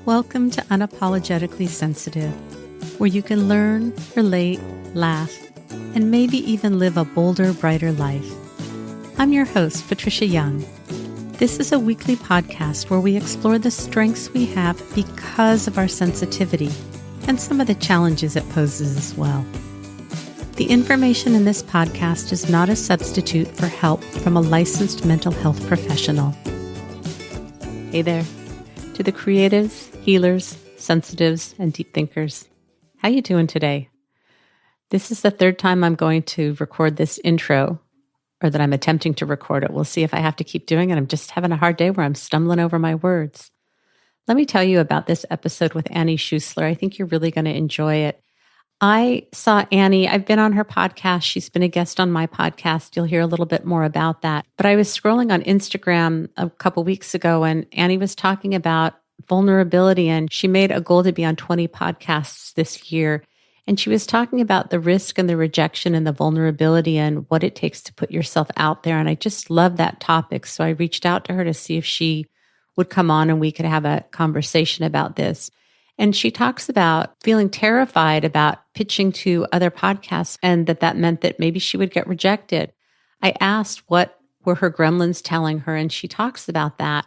Welcome to Unapologetically Sensitive, where you can learn, relate, laugh, and maybe even live a bolder, brighter life. I'm your host, Patricia Young. This is a weekly podcast where we explore the strengths we have because of our sensitivity and some of the challenges it poses as well. The information in this podcast is not a substitute for help from a licensed mental health professional. Hey there, to the creatives, healers, sensitives, and deep thinkers. How you doing today? This is the third time I'm going to record this intro, or that I'm attempting to record it. We'll see if I have to keep doing it. I'm just having a hard day where I'm stumbling over my words. Let me tell you about this episode with Annie Schuessler. I think you're really going to enjoy it. I saw Annie. I've been on her podcast. She's been a guest on my podcast. You'll hear a little bit more about that. But I was scrolling on Instagram a couple weeks ago, and Annie was talking about vulnerability, and she made a goal to be on 20 podcasts this year. And she was talking about the risk and the rejection and the vulnerability and what it takes to put yourself out there. And I just love that topic. So I reached out to her to see if she would come on and we could have a conversation about this. And she talks about feeling terrified about pitching to other podcasts and that meant that maybe she would get rejected. I asked what were her gremlins telling her, and she talks about that.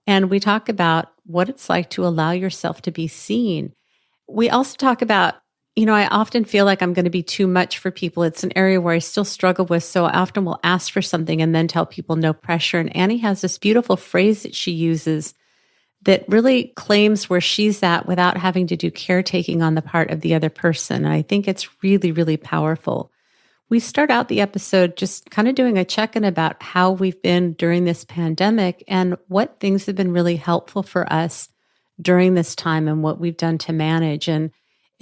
And we talk about what it's like to allow yourself to be seen. We also talk about, I often feel like I'm going to be too much for people. It's an area where I still struggle with. So I often will ask for something and then tell people no pressure. And Annie has this beautiful phrase that she uses that really claims where she's at without having to do caretaking on the part of the other person. And I think it's really, really powerful. We start out the episode just kind of doing a check-in about how we've been during this pandemic and what things have been really helpful for us during this time and what we've done to manage. And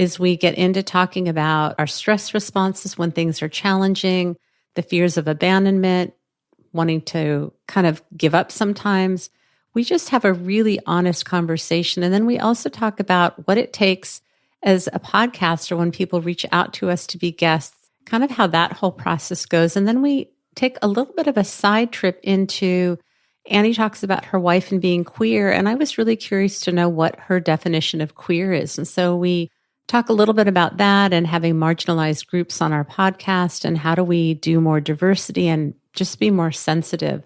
as we get into talking about our stress responses when things are challenging, the fears of abandonment, wanting to kind of give up sometimes, we just have a really honest conversation. And then we also talk about what it takes as a podcaster when people reach out to us to be guests, kind of how that whole process goes. And then we take a little bit of a side trip into Annie talks about her wife and being queer. And I was really curious to know what her definition of queer is. And so we talk a little bit about that and having marginalized groups on our podcast and how do we do more diversity and just be more sensitive.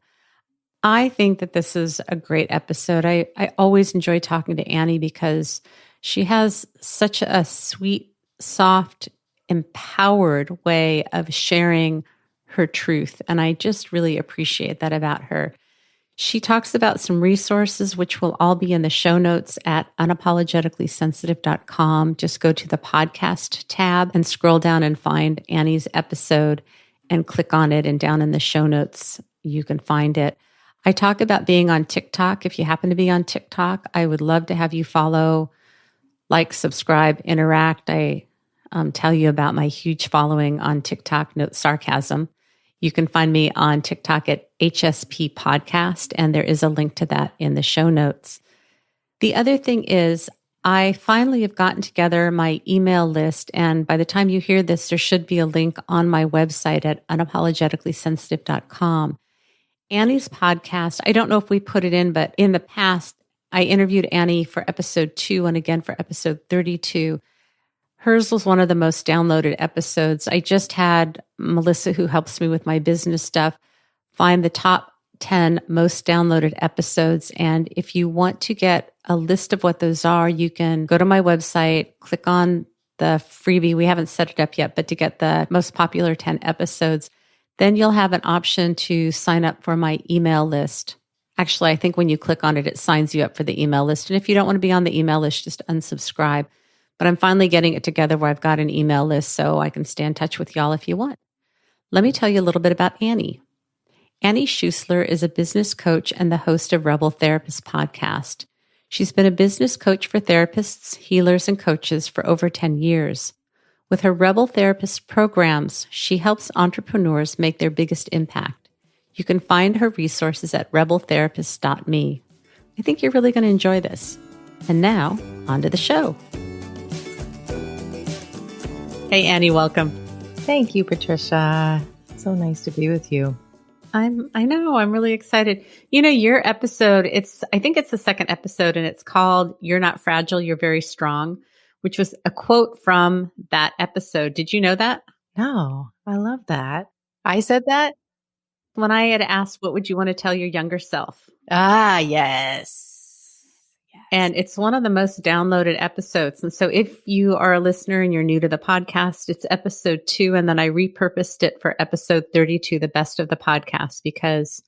I think that this is a great episode. I always enjoy talking to Annie because she has such a sweet, soft, empowered way of sharing her truth. And I just really appreciate that about her. She talks about some resources, which will all be in the show notes at unapologeticallysensitive.com. Just go to the podcast tab and scroll down and find Annie's episode and click on it. And down in the show notes, you can find it. I talk about being on TikTok. If you happen to be on TikTok, I would love to have you follow, like, subscribe, interact. I tell you about my huge following on TikTok, note sarcasm. You can find me on TikTok at HSP Podcast, and there is a link to that in the show notes. The other thing is, I finally have gotten together my email list, and by the time you hear this, there should be a link on my website at unapologeticallysensitive.com. Annie's podcast, I don't know if we put it in, but in the past, I interviewed Annie for episode 2 and again for episode 32. Hers was one of the most downloaded episodes. I just had Melissa, who helps me with my business stuff, find the top 10 most downloaded episodes. And if you want to get a list of what those are, you can go to my website, click on the freebie. We haven't set it up yet, but to get the most popular 10 episodes, then you'll have an option to sign up for my email list. Actually, I think when you click on it, it signs you up for the email list. And if you don't want to be on the email list, just unsubscribe. But I'm finally getting it together where I've got an email list so I can stay in touch with y'all if you want. Let me tell you a little bit about Annie. Annie Schuessler is a business coach and the host of Rebel Therapist podcast. She's been a business coach for therapists, healers, and coaches for over 10 years. With her Rebel Therapist programs, she helps entrepreneurs make their biggest impact. You can find her resources at rebeltherapist.me. I think you're really going to enjoy this. And now, on to the show. Hey, Annie, welcome. Thank you, Patricia. So nice to be with you. I know, I'm really excited. Your episode, I think it's the second episode and it's called You're Not Fragile, You're Very Strong, which was a quote from that episode. Did you know that? No, I love that. I said that? When I had asked, what would you want to tell your younger self? Ah, yes. And it's one of the most downloaded episodes. And so if you are a listener and you're new to the podcast, it's episode 2. And then I repurposed it for episode 32, the best of the podcast, because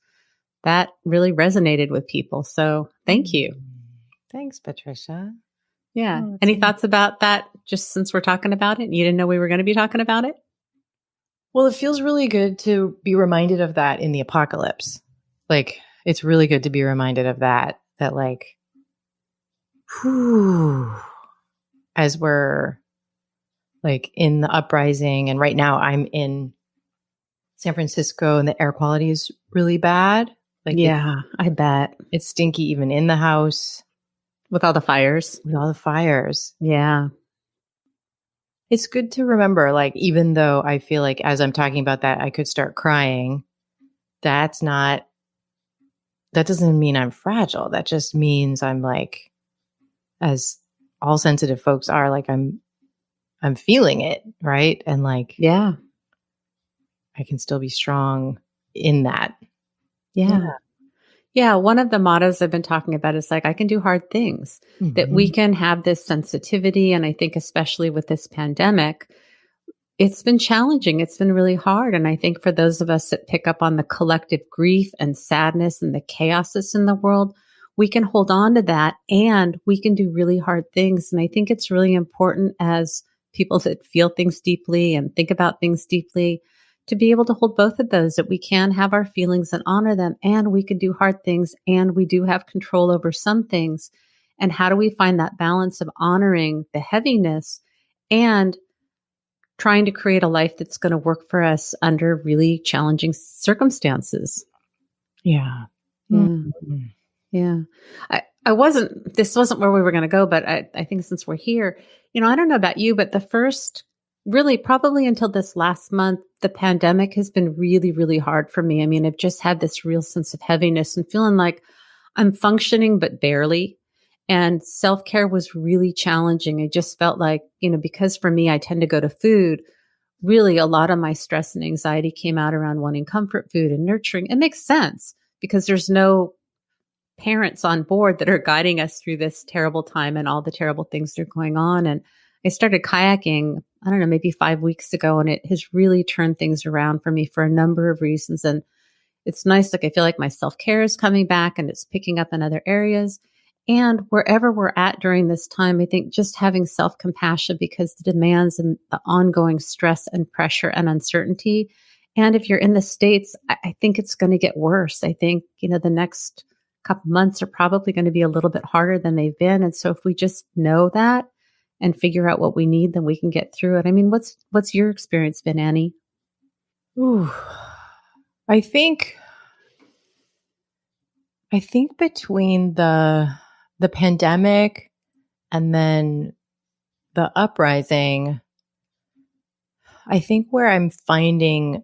that really resonated with people. So thank you. Thanks, Patricia. Yeah. Any thoughts about that, just since we're talking about it? You didn't know we were going to be talking about it? Well, it feels really good to be reminded of that in the apocalypse. Like, it's really good to be reminded of that like, whew, as we're like in the uprising. And right now I'm in San Francisco and the air quality is really bad. Like, yeah, I bet. It's stinky even in the house. With all the fires. Yeah. It's good to remember, like, even though I feel like as I'm talking about that, I could start crying. That doesn't mean I'm fragile. That just means I'm like, as all sensitive folks are, like I'm feeling it. Right. And like, yeah, I can still be strong in that. Yeah. One of the mottos I've been talking about is like, I can do hard things, that we can have this sensitivity. And I think especially with this pandemic, it's been challenging. It's been really hard. And I think for those of us that pick up on the collective grief and sadness and the chaos that's in the world, we can hold on to that and we can do really hard things. And I think it's really important as people that feel things deeply and think about things deeply to be able to hold both of those, that we can have our feelings and honor them, and we can do hard things, and we do have control over some things. And how do we find that balance of honoring the heaviness and trying to create a life that's going to work for us under really challenging circumstances? Yeah. Mm-hmm. Yeah. This wasn't where we were going to go, but I think since we're here, I don't know about you, but the first, really probably until this last month, the pandemic has been really, really hard for me. I mean, I've just had this real sense of heaviness and feeling like I'm functioning, but barely. And self-care was really challenging. I just felt like, because for me, I tend to go to food. Really, a lot of my stress and anxiety came out around wanting comfort food and nurturing. It makes sense because there's no parents on board that are guiding us through this terrible time and all the terrible things that are going on. And I started kayaking, I don't know, maybe 5 weeks ago, and it has really turned things around for me for a number of reasons. And it's nice. Like, I feel like my self-care is coming back and it's picking up in other areas. And wherever we're at during this time, I think just having self-compassion, because the demands and the ongoing stress and pressure and uncertainty. And if you're in the States, I think it's going to get worse. I think, the next couple months are probably going to be a little bit harder than they've been. And so if we just know that and figure out what we need, then we can get through it. I mean, what's your experience been, Annie? Ooh, I think between the pandemic and then the uprising, I think where I'm finding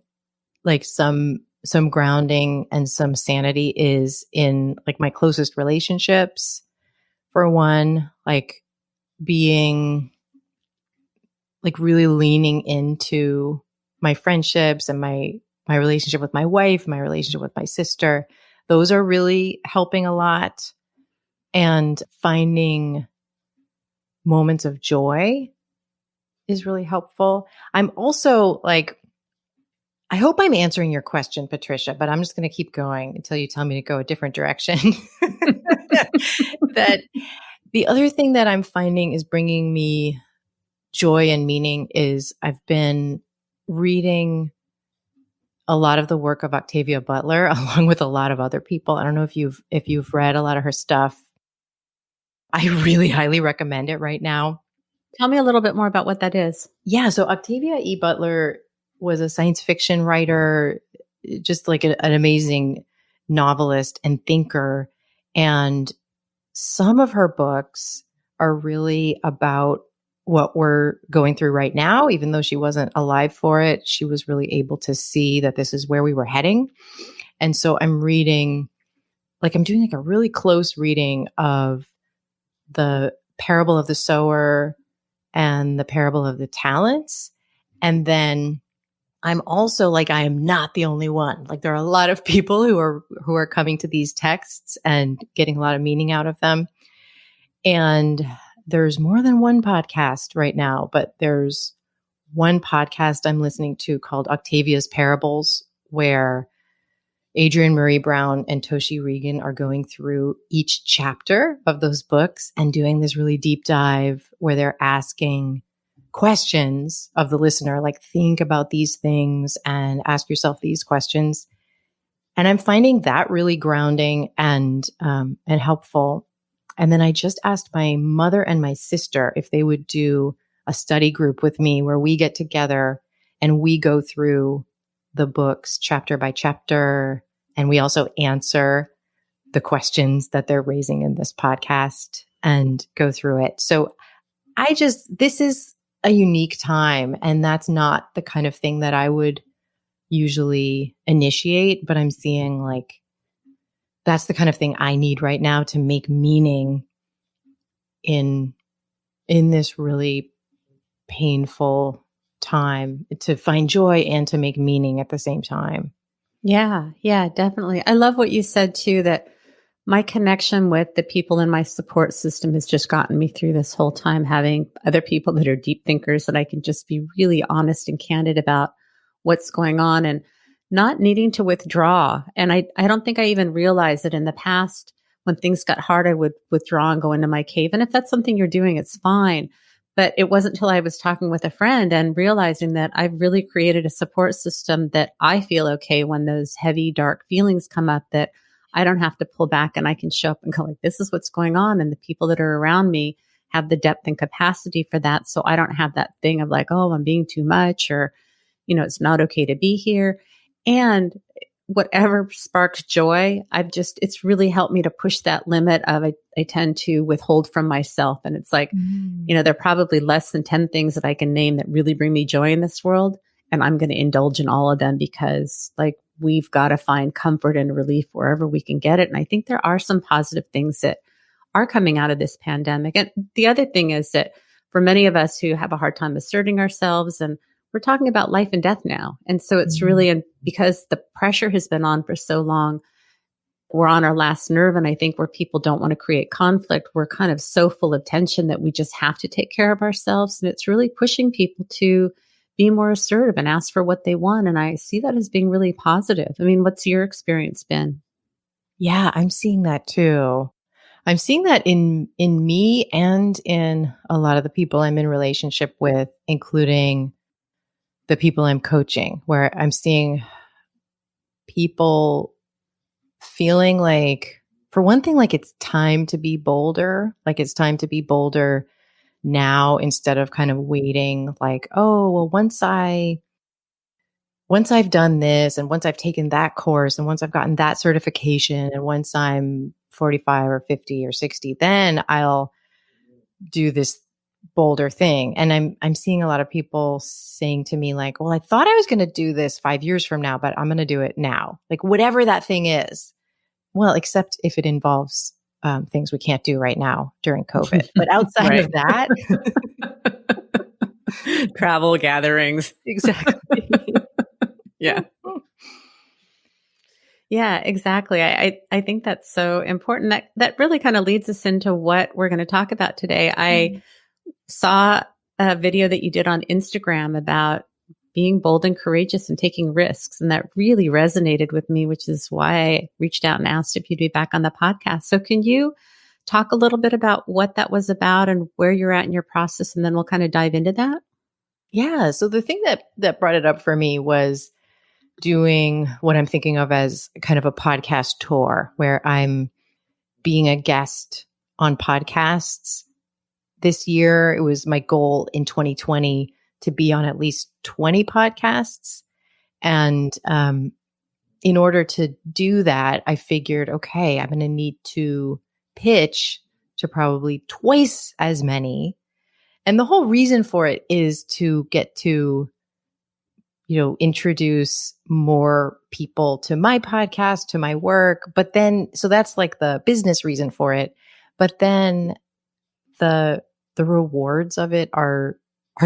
like some grounding and some sanity is in like my closest relationships. For one, like being like really leaning into my friendships and my relationship with my wife, my relationship with my sister. Those are really helping a lot. And finding moments of joy is really helpful. I'm also like, I hope I'm answering your question, Patricia, but I'm just going to keep going until you tell me to go a different direction. That the other thing that I'm finding is bringing me joy and meaning is I've been reading a lot of the work of Octavia Butler, along with a lot of other people. I don't know if you've read a lot of her stuff. I really highly recommend it right now. Tell me a little bit more about what that is. Yeah. So Octavia E. Butler was a science fiction writer, just like an amazing novelist and thinker. And some of her books are really about what we're going through right now. Even though she wasn't alive for it, she was really able to see that this is where we were heading. And so I'm reading, like I'm doing like a really close reading of the parable of the sower and the parable of the talents. And then I'm also like, I am not the only one. Like there are a lot of people who are coming to these texts and getting a lot of meaning out of them. And there's more than one podcast right now, but there's one podcast I'm listening to called Octavia's Parables, where Adrienne Marie Brown and Toshi Regan are going through each chapter of those books and doing this really deep dive where they're asking questions of the listener, like think about these things and ask yourself these questions. And I'm finding that really grounding and helpful. And then I just asked my mother and my sister if they would do a study group with me where we get together and we go through the books chapter by chapter. And we also answer the questions that they're raising in this podcast and go through it. So this is a unique time, and that's not the kind of thing that I would usually initiate, but I'm seeing like that's the kind of thing I need right now to make meaning in this really painful time, to find joy and to make meaning at the same time. Yeah, definitely. I love what you said too, that my connection with the people in my support system has just gotten me through this whole time, having other people that are deep thinkers that I can just be really honest and candid about what's going on and not needing to withdraw. And I don't think I even realized that in the past, when things got hard, I would withdraw and go into my cave. And if that's something you're doing, it's fine. But it wasn't until I was talking with a friend and realizing that I've really created a support system that I feel okay when those heavy, dark feelings come up, that I don't have to pull back and I can show up and go like, this is what's going on. And the people that are around me have the depth and capacity for that. So I don't have that thing of like, oh, I'm being too much, or, it's not okay to be here. And whatever sparks joy, it's really helped me to push that limit of I tend to withhold from myself. And it's like, there are probably less than 10 things that I can name that really bring me joy in this world. And I'm going to indulge in all of them because like we've got to find comfort and relief wherever we can get it. And I think there are some positive things that are coming out of this pandemic. And the other thing is that for many of us who have a hard time asserting ourselves, and we're talking about life and death now. And so it's really, because the pressure has been on for so long, we're on our last nerve. And I think where people don't want to create conflict, we're kind of so full of tension that we just have to take care of ourselves. And it's really pushing people to be more assertive and ask for what they want. And I see that as being really positive. I mean, what's your experience been? Yeah, I'm seeing that too. I'm seeing that in me and in a lot of the people I'm in relationship with, including the people I'm coaching, where I'm seeing people feeling like, for one thing, like it's time to be bolder, now instead of kind of waiting like, oh, well, once I've done this and once I've taken that course and once I've gotten that certification and once I'm 45 or 50 or 60, then I'll do this bolder thing. And I'm seeing a lot of people saying to me like, well, I thought I was going to do this 5 years from now, but I'm going to do it now. Like whatever that thing is. Well, except if it involves things we can't do right now during COVID. But outside of that, travel, gatherings. Exactly. Yeah. Yeah, exactly. I think that's so important. That really kind of leads us into what we're going to talk about today. I saw a video that you did on Instagram about being bold and courageous and taking risks. And that really resonated with me, which is why I reached out and asked if you'd be back on the podcast. So can you talk a little bit about what that was about and where you're at in your process? And then we'll kind of dive into that. Yeah. So the thing that brought it up for me was doing what I'm thinking of as kind of a podcast tour where I'm being a guest on podcasts. This year, it was my goal in 2020 to be on at least 20 podcasts. And in order to do that, I figured, okay, I'm going to need to pitch to probably twice as many. And the whole reason for it is to get to, introduce more people to my podcast, to my work. But then, so that's like the business reason for it. But then the rewards of it are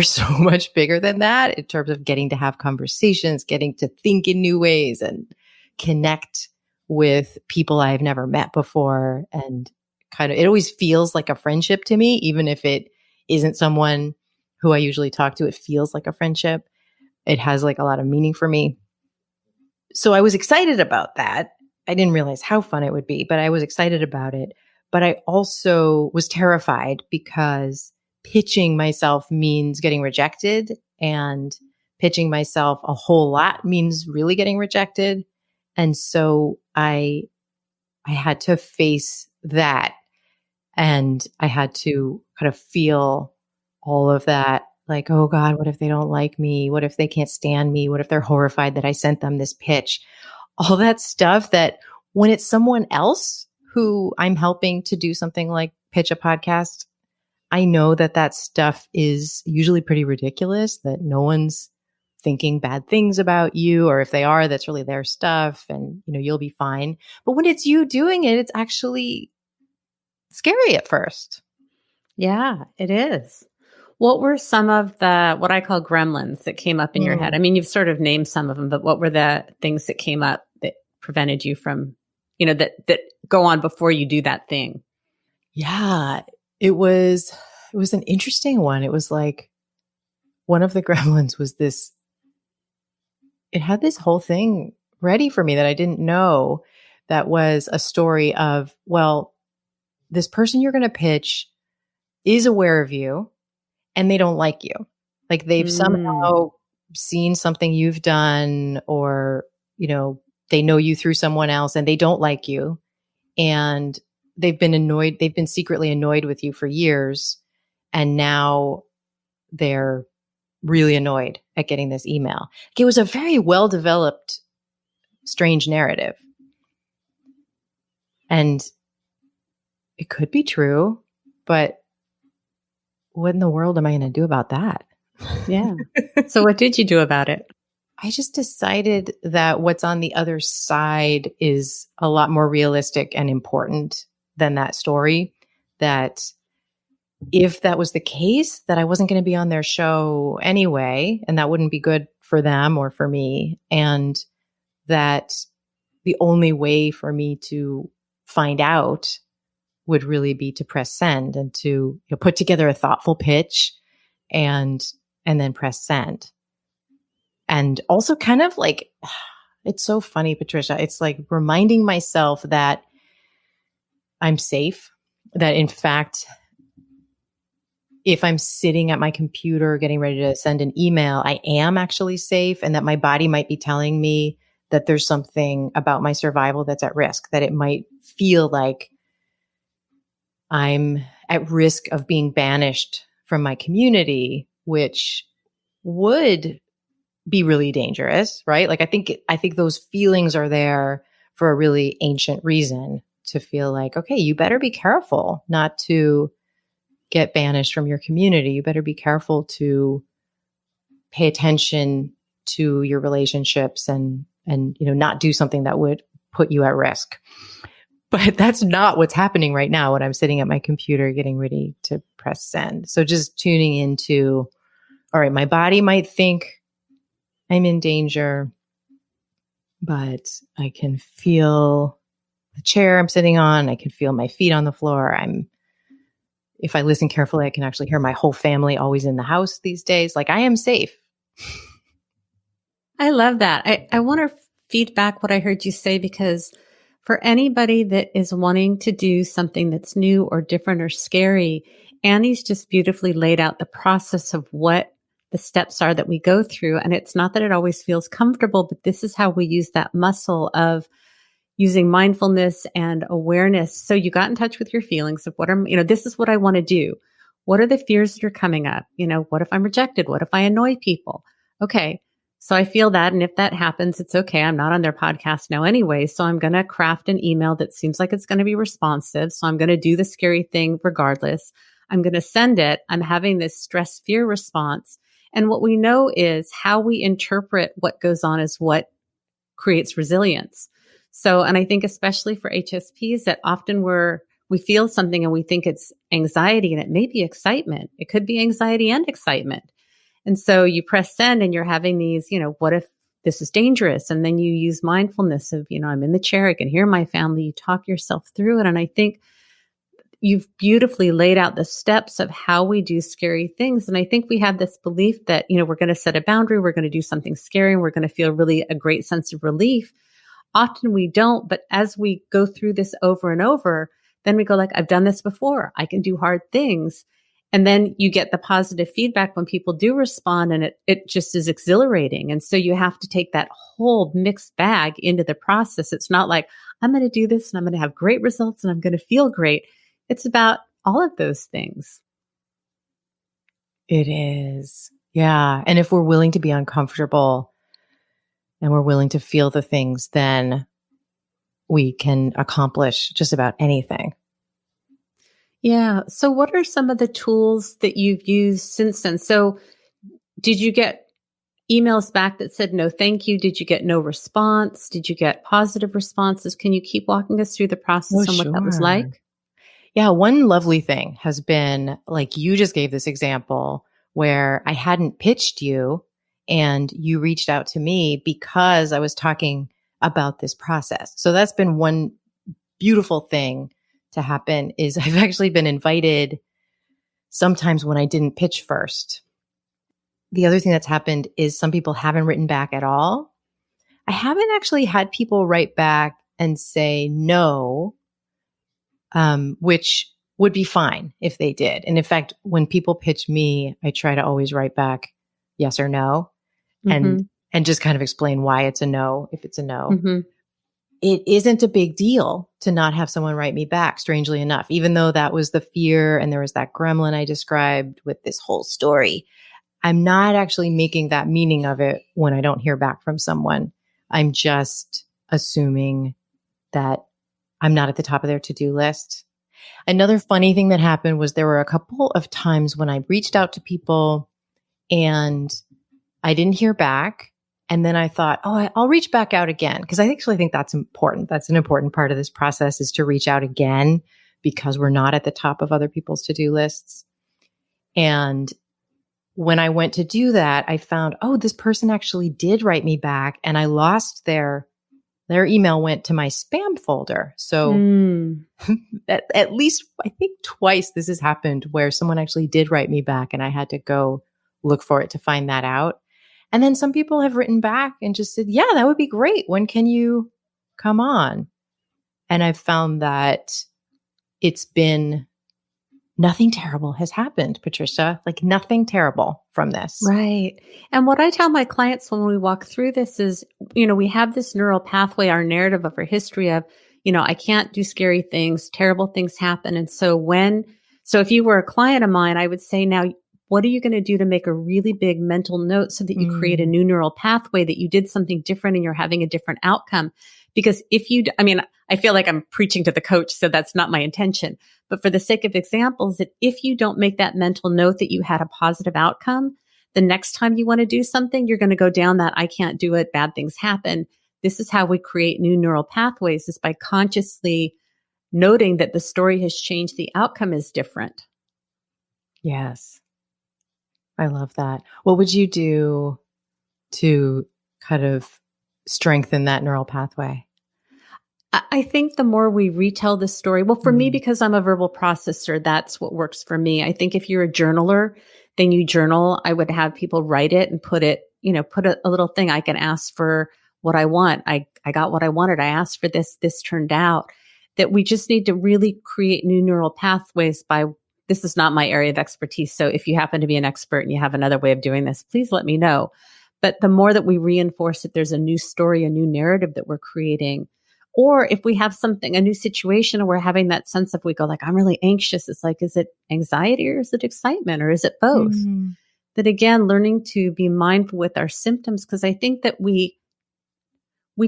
so much bigger than that in terms of getting to have conversations, getting to think in new ways and connect with people I've never met before. And kind of, it always feels like a friendship to me, even if it isn't someone who I usually talk to, it feels like a friendship. It has like a lot of meaning for me. So I was excited about that. I didn't realize how fun it would be, but I was excited about it. But I also was terrified because pitching myself means getting rejected, and pitching myself a whole lot means really getting rejected. And so I had to face that, and I had to kind of feel all of that. Like, oh God, what if they don't like me? What if they can't stand me? What if they're horrified that I sent them this pitch? All that stuff that when it's someone else who I'm helping to do something like pitch a podcast, I know that stuff is usually pretty ridiculous, that no one's thinking bad things about you, or if they are, that's really their stuff and, you'll be fine. But when it's you doing it, it's actually scary at first. Yeah, it is. What were some of the, what I call gremlins that came up in your head? I mean, you've sort of named some of them, but what were the things that came up that prevented you from, that go on before you do that thing? Yeah, it was an interesting one. It was like one of the gremlins was this, it had this whole thing ready for me that I didn't know, that was a story of, well, this person you're going to pitch is aware of you and they don't like you. Like they've somehow seen something you've done, or, they know you through someone else and they don't like you. And they've been secretly annoyed with you for years. And now they're really annoyed at getting this email. It was a very well-developed, strange narrative. And it could be true, but what in the world am I going to do about that? Yeah. So what did you do about it? I just decided that what's on the other side is a lot more realistic and important than that story. That if that was the case, that I wasn't going to be on their show anyway, and that wouldn't be good for them or for me. And that the only way for me to find out would really be to press send and to put together a thoughtful pitch and then press send. And also kind of like, it's so funny, Patricia. It's like reminding myself that I'm safe, that in fact, if I'm sitting at my computer getting ready to send an email, I am actually safe, and that my body might be telling me that there's something about my survival that's at risk, that it might feel like I'm at risk of being banished from my community, which would be really dangerous, right? Like I think those feelings are there for a really ancient reason, to feel like, okay, you better be careful not to get banished from your community. You better be careful to pay attention to your relationships and not do something that would put you at risk. But that's not what's happening right now when I'm sitting at my computer getting ready to press send. So just tuning into, all right, my body might think I'm in danger, but I can feel the chair I'm sitting on. I can feel my feet on the floor. If I listen carefully, I can actually hear my whole family always in the house these days. Like I am safe. I love that. I want to feed back what I heard you say, because for anybody that is wanting to do something that's new or different or scary, Annie's just beautifully laid out the process of what the steps are that we go through. And it's not that it always feels comfortable, but this is how we use that muscle of using mindfulness and awareness. So you got in touch with your feelings of this is what I want to do. What are the fears that are coming up? What if I'm rejected? What if I annoy people? Okay. So I feel that. And if that happens, it's okay. I'm not on their podcast now anyway. So I'm going to craft an email that seems like it's going to be responsive. So I'm going to do the scary thing regardless. I'm going to send it. I'm having this stress fear response. And what we know is how we interpret what goes on is what creates resilience. So, and I think especially for HSPs that often we feel something and we think it's anxiety, and it may be excitement. It could be anxiety and excitement. And so you press send and you're having these, what if this is dangerous? And then you use mindfulness of, I'm in the chair, I can hear my family. You talk yourself through it. And I think you've beautifully laid out the steps of how we do scary things. And I think we have this belief that, we're going to set a boundary, we're going to do something scary, and we're going to feel really a great sense of relief. Often we don't, but as we go through this over and over, then we go like, I've done this before. I can do hard things. And then you get the positive feedback when people do respond, and it just is exhilarating. And so you have to take that whole mixed bag into the process. It's not like, I'm going to do this and I'm going to have great results and I'm going to feel great. It's about all of those things. It is. Yeah. And if we're willing to be uncomfortable and we're willing to feel the things, then we can accomplish just about anything. Yeah. So what are some of the tools that you've used since then? So did you get emails back that said, no, thank you? Did you get no response? Did you get positive responses? Can you keep walking us through the process and what that was like? Yeah. One lovely thing has been, like you just gave this example where I hadn't pitched you and you reached out to me because I was talking about this process. So that's been one beautiful thing to happen, is I've actually been invited sometimes when I didn't pitch first. The other thing that's happened is some people haven't written back at all. I haven't actually had people write back and say no, which would be fine if they did. And in fact, when people pitch me, I try to always write back yes or no, and just kind of explain why it's a no, if it's a no. Mm-hmm. It isn't a big deal to not have someone write me back, strangely enough, even though that was the fear and there was that gremlin I described with this whole story. I'm not actually making that meaning of it when I don't hear back from someone. I'm just assuming that I'm not at the top of their to-do list. Another funny thing that happened was there were a couple of times when I reached out to people and I didn't hear back. And then I thought, I'll reach back out again, because I actually think that's important. That's an important part of this process, is to reach out again, because we're not at the top of other people's to-do lists. And when I went to do that, I found, this person actually did write me back, and I lost their email went to my spam folder. So at least I think twice this has happened where someone actually did write me back and I had to go look for it to find that out. And then some people have written back and just said, yeah, that would be great. When can you come on? And I've found that it's been nothing terrible has happened, Patricia, like nothing terrible from this. Right. And what I tell my clients when we walk through this is, we have this neural pathway, our narrative of our history of, I can't do scary things, terrible things happen. And so if you were a client of mine, I would say, now, what are you going to do to make a really big mental note so that you create a new neural pathway, that you did something different and you're having a different outcome? Because I feel like I'm preaching to the coach, so that's not my intention. But for the sake of examples, that if you don't make that mental note that you had a positive outcome, the next time you want to do something, you're going to go down that I can't do it, bad things happen. This is how we create new neural pathways, is by consciously noting that the story has changed, the outcome is different. Yes. I love that. What would you do to kind of strengthen that neural pathway? I think the more we retell the story, well, for me, because I'm a verbal processor, that's what works for me. I think if you're a journaler, then you journal. I would have people write it and put a little thing. I can ask for what I want. I got what I wanted. I asked for this. This turned out. That we just need to really create new neural pathways by, this is not my area of expertise. So if you happen to be an expert and you have another way of doing this, please let me know. But the more that we reinforce that there's a new story, a new narrative that we're creating, or if we have a new situation, and we're having that sense of, we go like, I'm really anxious. It's like, is it anxiety or is it excitement or is it both? That again, learning to be mindful with our symptoms, because I think that we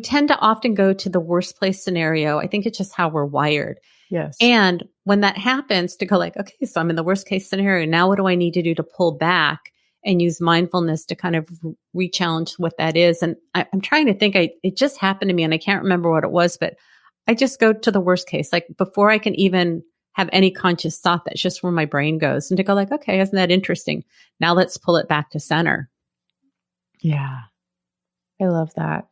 tend to often go to the worst place scenario. I think it's just how we're wired. Yes. And when that happens, to go like, okay, so I'm in the worst case scenario. Now what do I need to do to pull back and use mindfulness to kind of re-challenge what that is. And I'm trying to think, it just happened to me and I can't remember what it was, but I just go to the worst case. Like before I can even have any conscious thought, that's just where my brain goes. And to go like, okay, isn't that interesting? Now let's pull it back to center. Yeah. I love that.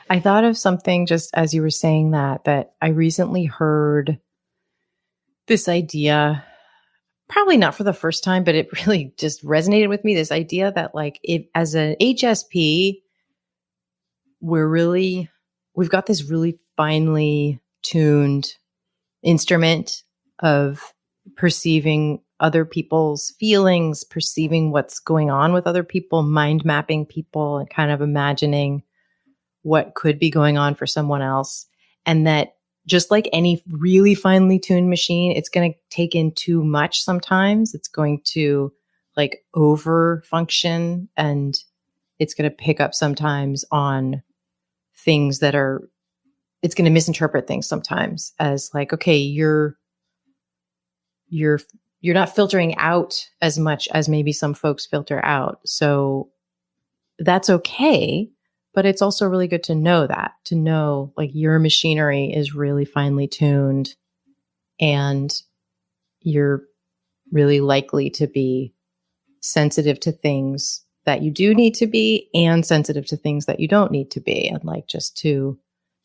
I thought of something just as you were saying that I recently heard this idea, probably not for the first time, but it really just resonated with me. This idea that like if as an HSP, we've got this really finely tuned instrument of perceiving other people's feelings, perceiving what's going on with other people, mind mapping people, and kind of imagining what could be going on for someone else. And that just like any really finely tuned machine, it's going to take in too much sometimes. It's going to like over function and it's going to pick up sometimes on things that are, it's going to misinterpret things sometimes as like, okay, you're not filtering out as much as maybe some folks filter out. So that's okay. But it's also really good to know like your machinery is really finely tuned and you're really likely to be sensitive to things that you do need to be and sensitive to things that you don't need to be. And like just to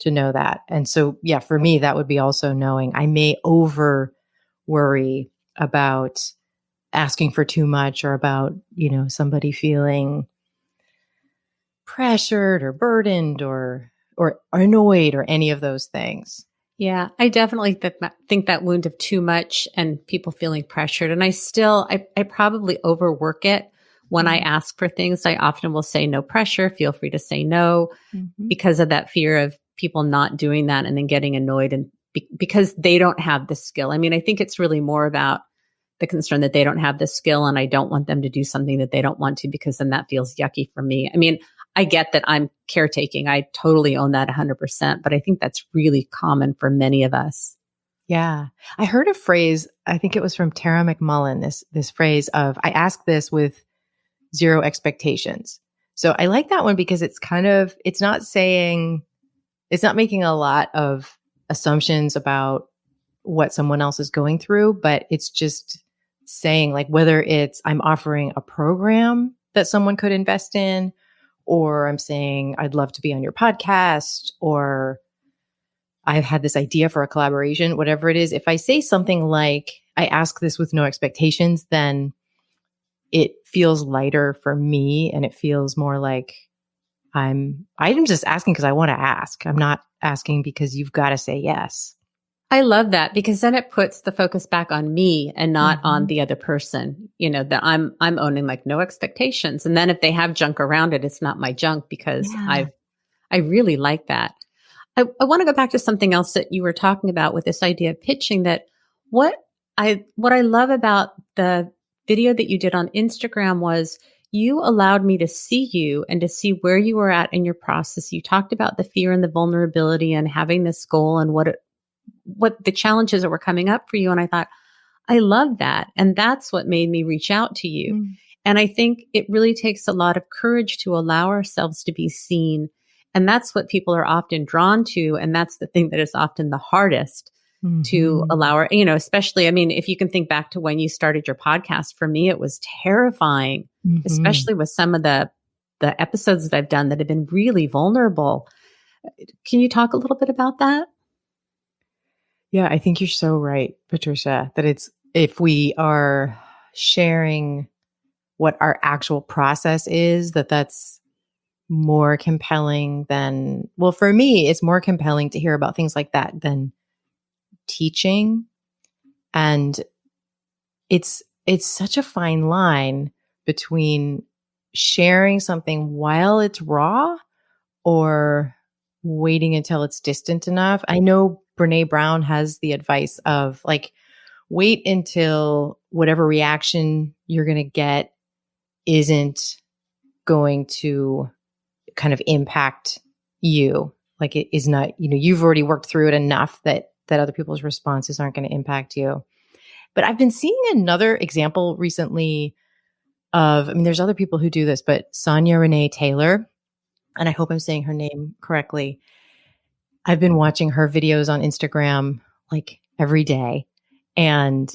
know that. And so, yeah, for me, that would be also knowing I may over worry about asking for too much or about, somebody feeling pressured or burdened or annoyed or any of those things. Yeah, I definitely think that wound of too much and people feeling pressured. And I probably overwork it when I ask for things. I often will say no pressure, feel free to say no, because of that fear of people not doing that and then getting annoyed and because they don't have the skill. I mean, I think it's really more about the concern that they don't have the skill and I don't want them to do something that they don't want to because then that feels yucky for me. I mean, I get that I'm caretaking. I totally own that 100%, but I think that's really common for many of us. Yeah. I heard a phrase, I think it was from Tara McMullen, this phrase of, I ask this with zero expectations. So I like that one because it's not making a lot of assumptions about what someone else is going through, but it's just saying like, whether it's I'm offering a program that someone could invest in, or I'm saying, I'd love to be on your podcast, or I've had this idea for a collaboration, whatever it is. If I say something like, I ask this with no expectations, then it feels lighter for me. And it feels more like I'm just asking because I want to ask. I'm not asking because you've got to say yes. I love that because then it puts the focus back on me and not on the other person, that I'm owning like no expectations. And then if they have junk around it, it's not my junk because I really like that. I want to go back to something else that you were talking about with this idea of pitching, that what I love about the video that you did on Instagram was you allowed me to see you and to see where you were at in your process. You talked about the fear and the vulnerability and having this goal and what the challenges that were coming up for you. And I thought, I love that. And that's what made me reach out to you. And I think it really takes a lot of courage to allow ourselves to be seen. And that's what people are often drawn to. And that's the thing that is often the hardest to allow, especially, I mean, if you can think back to when you started your podcast, for me, it was terrifying, especially with some of the episodes that I've done that have been really vulnerable. Can you talk a little bit about that? Yeah, I think you're so right, Patricia, that if we are sharing what our actual process is, that's more compelling than, well, for me, it's more compelling to hear about things like that than teaching. And it's such a fine line between sharing something while it's raw or waiting until it's distant enough. I know Brene Brown has the advice of like, wait until whatever reaction you're going to get isn't going to kind of impact you. Like it is not, you've already worked through it enough that other people's responses aren't going to impact you. But I've been seeing another example recently of, I mean, there's other people who do this, but Sonia Renee Taylor, and I hope I'm saying her name correctly. I've been watching her videos on Instagram like every day, and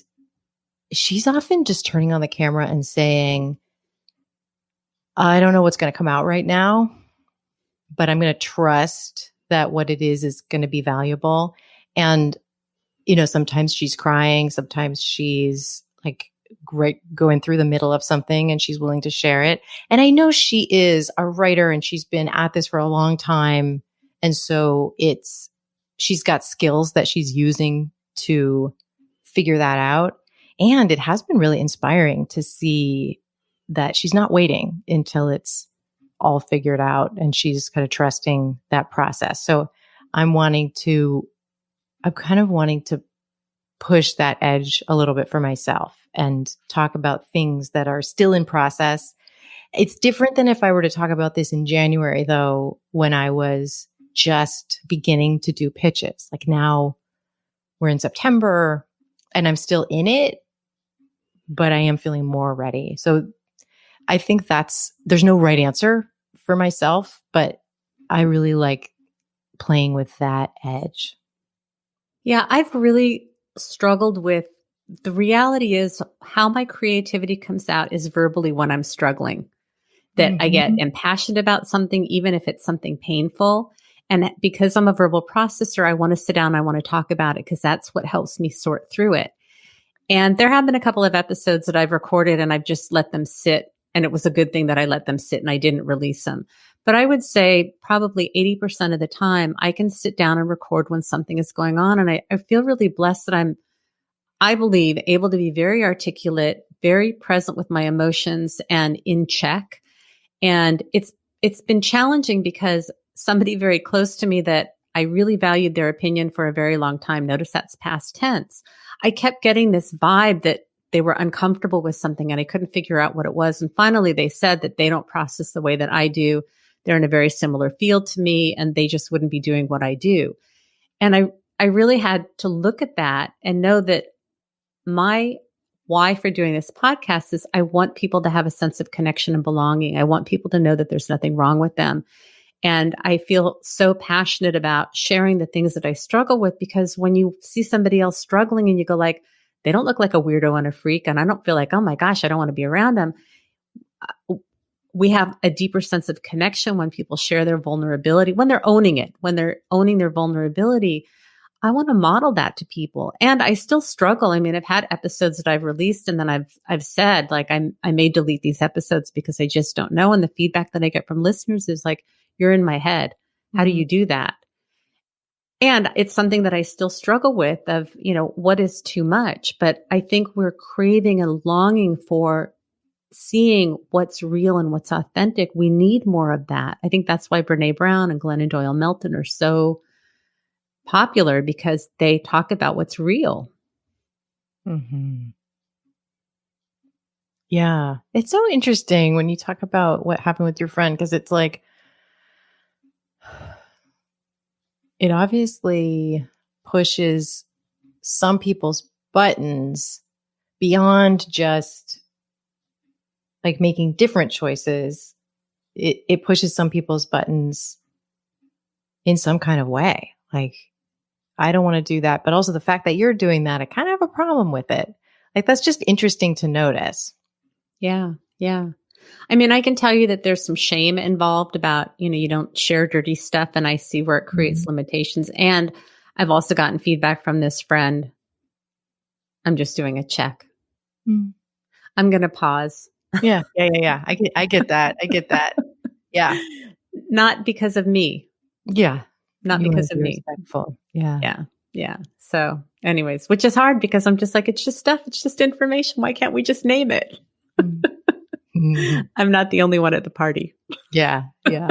she's often just turning on the camera and saying, I don't know what's going to come out right now, but I'm going to trust that what it is going to be valuable. And, you know, sometimes she's crying, sometimes she's like going through the middle of something and she's willing to share it. And I know she is a writer and she's been at this for a long time. And so she's got skills that she's using to figure that out. And it has been really inspiring to see that she's not waiting until it's all figured out and she's kind of trusting that process. So I'm kind of wanting to push that edge a little bit for myself and talk about things that are still in process. It's different than if I were to talk about this in January, though, when I was just beginning to do pitches. Like now we're in September and I'm still in it, but I am feeling more ready. So I think there's no right answer for myself, but I really like playing with that edge. Yeah, I've really struggled with, the reality is how my creativity comes out is verbally when I'm struggling, that I get impassioned about something, even if it's something painful. And because I'm a verbal processor, I want to sit down, I want to talk about it because that's what helps me sort through it. And there have been a couple of episodes that I've recorded and I've just let them sit. And it was a good thing that I let them sit and I didn't release them. But I would say probably 80% of the time I can sit down and record when something is going on. And I feel really blessed that I believe, able to be very articulate, very present with my emotions and in check. And it's been challenging because somebody very close to me that I really valued their opinion for a very long time. Notice that's past tense. I kept getting this vibe that they were uncomfortable with something and I couldn't figure out what it was. And finally they said that they don't process the way that I do. They're in a very similar field to me and they just wouldn't be doing what I do. And I really had to look at that and know that my why for doing this podcast is I want people to have a sense of connection and belonging. I want people to know that there's nothing wrong with them. And I feel so passionate about sharing the things that I struggle with, because when you see somebody else struggling and you go like, they don't look like a weirdo and a freak, and I don't feel like, oh my gosh, I don't want to be around them. We have a deeper sense of connection when people share their vulnerability, when they're owning it, when they're owning their vulnerability. I want to model that to people. And I still struggle. I mean, I've had episodes that I've released and then I've said like, I may delete these episodes because I just don't know. And the feedback that I get from listeners is like, you're in my head. How do you do that? And it's something that I still struggle with of, you know, what is too much? But I think we're craving and longing for seeing what's real and what's authentic. We need more of that. I think that's why Brene Brown and Glennon Doyle Melton are so popular, because they talk about what's real. Mm-hmm. Yeah. It's so interesting when you talk about what happened with your friend, because it's like, it obviously pushes some people's buttons beyond just like making different choices. It pushes some people's buttons in some kind of way. Like, I don't want to do that. But also the fact that you're doing that, I kind of have a problem with it. Like, that's just interesting to notice. Yeah. Yeah. I mean, I can tell you that there's some shame involved about, you know, you don't share dirty stuff, and I see where it creates limitations. And I've also gotten feedback from this friend. I'm just doing a check. I'm going to pause. Yeah. I get that. Yeah. Not because of me. Yeah. Not You because want of to be me. respectful. Yeah. Yeah. Yeah. So anyways, which is hard because I'm just like, it's just stuff. It's just information. Why can't we just name it? Mm-hmm. I'm not the only one at the party. Yeah. Yeah.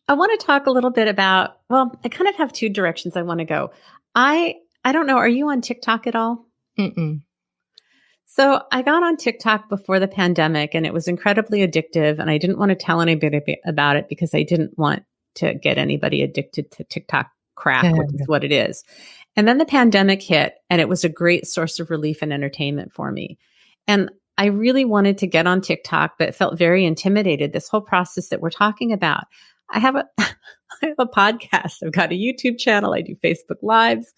I want to talk a little bit about, well, I kind of have two directions I want to go. I don't know. Are you on TikTok at all? Mm-mm. So I got on TikTok before the pandemic and it was incredibly addictive, and I didn't want to tell anybody about it because I didn't want to get anybody addicted to TikTok crack, which is what it is. And then the pandemic hit and it was a great source of relief and entertainment for me. And I really wanted to get on TikTok, but felt very intimidated. This whole process that we're talking about. I have a, I have a podcast. I've got a YouTube channel. I do Facebook Lives.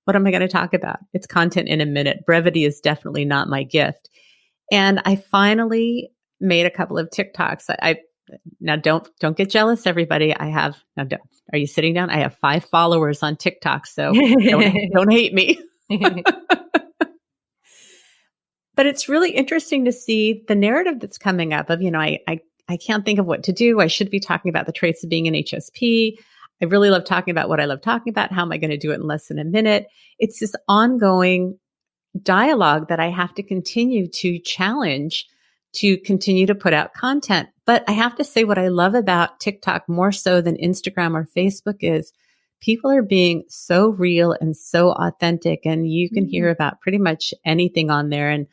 What am I going to talk about? It's content in a minute. Brevity is definitely not my gift. And I finally made a couple of TikToks. Now don't get jealous, everybody. Are you sitting down? I have 5 followers on TikTok, so don't hate me. But it's really interesting to see the narrative that's coming up of, I can't think of what to do. I should be talking about the traits of being an HSP. I really love talking about what I love talking about. How am I going to do it in less than a minute? It's this ongoing dialogue that I have to continue to challenge to continue to put out content. But I have to say what I love about TikTok more so than Instagram or Facebook is people are being so real and so authentic, and you can hear about pretty much anything on there. And,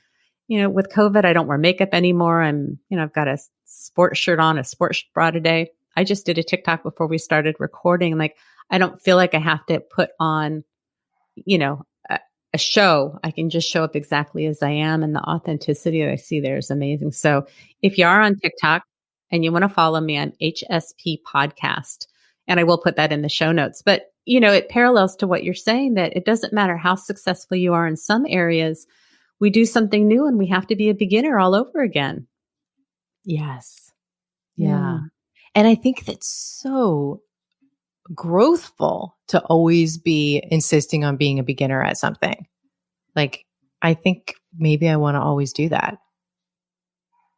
with COVID, I don't wear makeup anymore. I've got a sports shirt on, a sports bra today. I just did a TikTok before we started recording. Like, I don't feel like I have to put on, a show. I can just show up exactly as I am. And the authenticity that I see there is amazing. So if you are on TikTok and you want to follow me on HSP Podcast, and I will put that in the show notes, but it parallels to what you're saying, that it doesn't matter how successful you are in some areas. We do something new and we have to be a beginner all over again. Yes. Yeah. And I think that's so growthful to always be insisting on being a beginner at something. Like, I think maybe I want to always do that.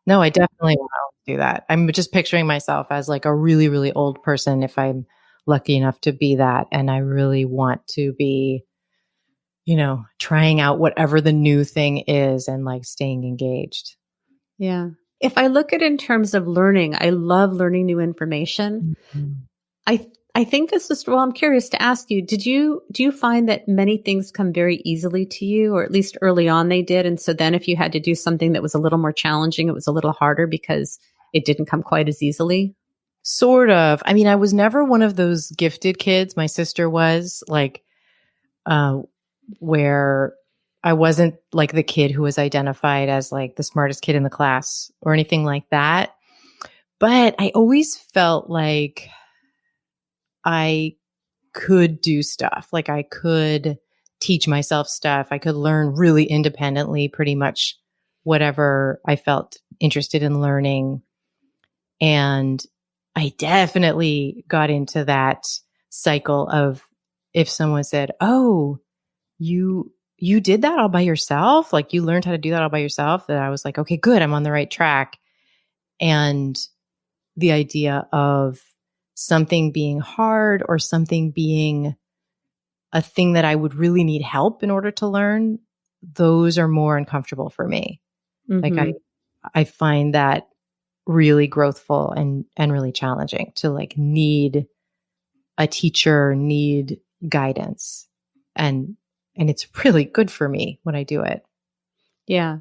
No, I definitely want to always do that. I'm just picturing myself as like a really, really old person if I'm lucky enough to be that. And I really want to be, trying out whatever the new thing is and like staying engaged. Yeah. If I look at it in terms of learning, I love learning new information. I think this is, I'm curious to ask you, do you find that many things come very easily to you, or at least early on they did? And so then if you had to do something that was a little more challenging, it was a little harder because it didn't come quite as easily? Sort of. I mean, I was never one of those gifted kids. My sister was like, where I wasn't like the kid who was identified as like the smartest kid in the class or anything like that. But I always felt like I could do stuff. Like I could teach myself stuff. I could learn really independently, pretty much whatever I felt interested in learning. And I definitely got into that cycle of if someone said, "Oh, you did that all by yourself? Like you learned how to do that all by yourself?" That I was like, okay, good. I'm on the right track. And the idea of something being hard or something being a thing that I would really need help in order to learn, those are more uncomfortable for me. Like I find that really growthful and really challenging to like need a teacher, need guidance. And it's really good for me when I do it. Yeah.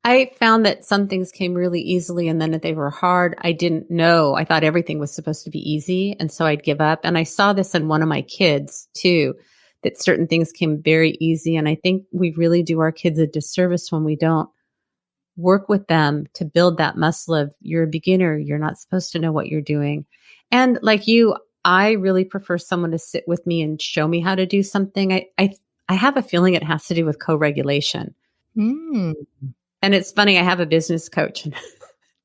I found that some things came really easily, and then if they were hard, I didn't know. I thought everything was supposed to be easy, and so I'd give up. And I saw this in one of my kids too, that certain things came very easy. And I think we really do our kids a disservice when we don't work with them to build that muscle of you're a beginner. You're not supposed to know what you're doing. And like you, I really prefer someone to sit with me and show me how to do something. I have a feeling it has to do with co-regulation. Mm. And it's funny, I have a business coach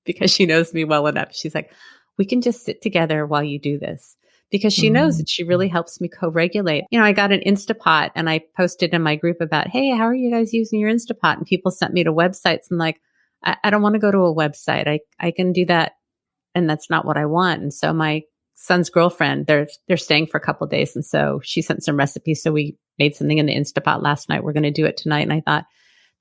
because she knows me well enough. She's like, we can just sit together while you do this, because she knows that she really helps me co-regulate. I got an Instapot and I posted in my group about, hey, how are you guys using your Instapot? And people sent me to websites and like, I don't want to go to a website. I can do that. And that's not what I want. And so my son's girlfriend, they're staying for a couple of days. And so she sent some recipes. So we made something in the Instapot last night. We're going to do it tonight. And I thought,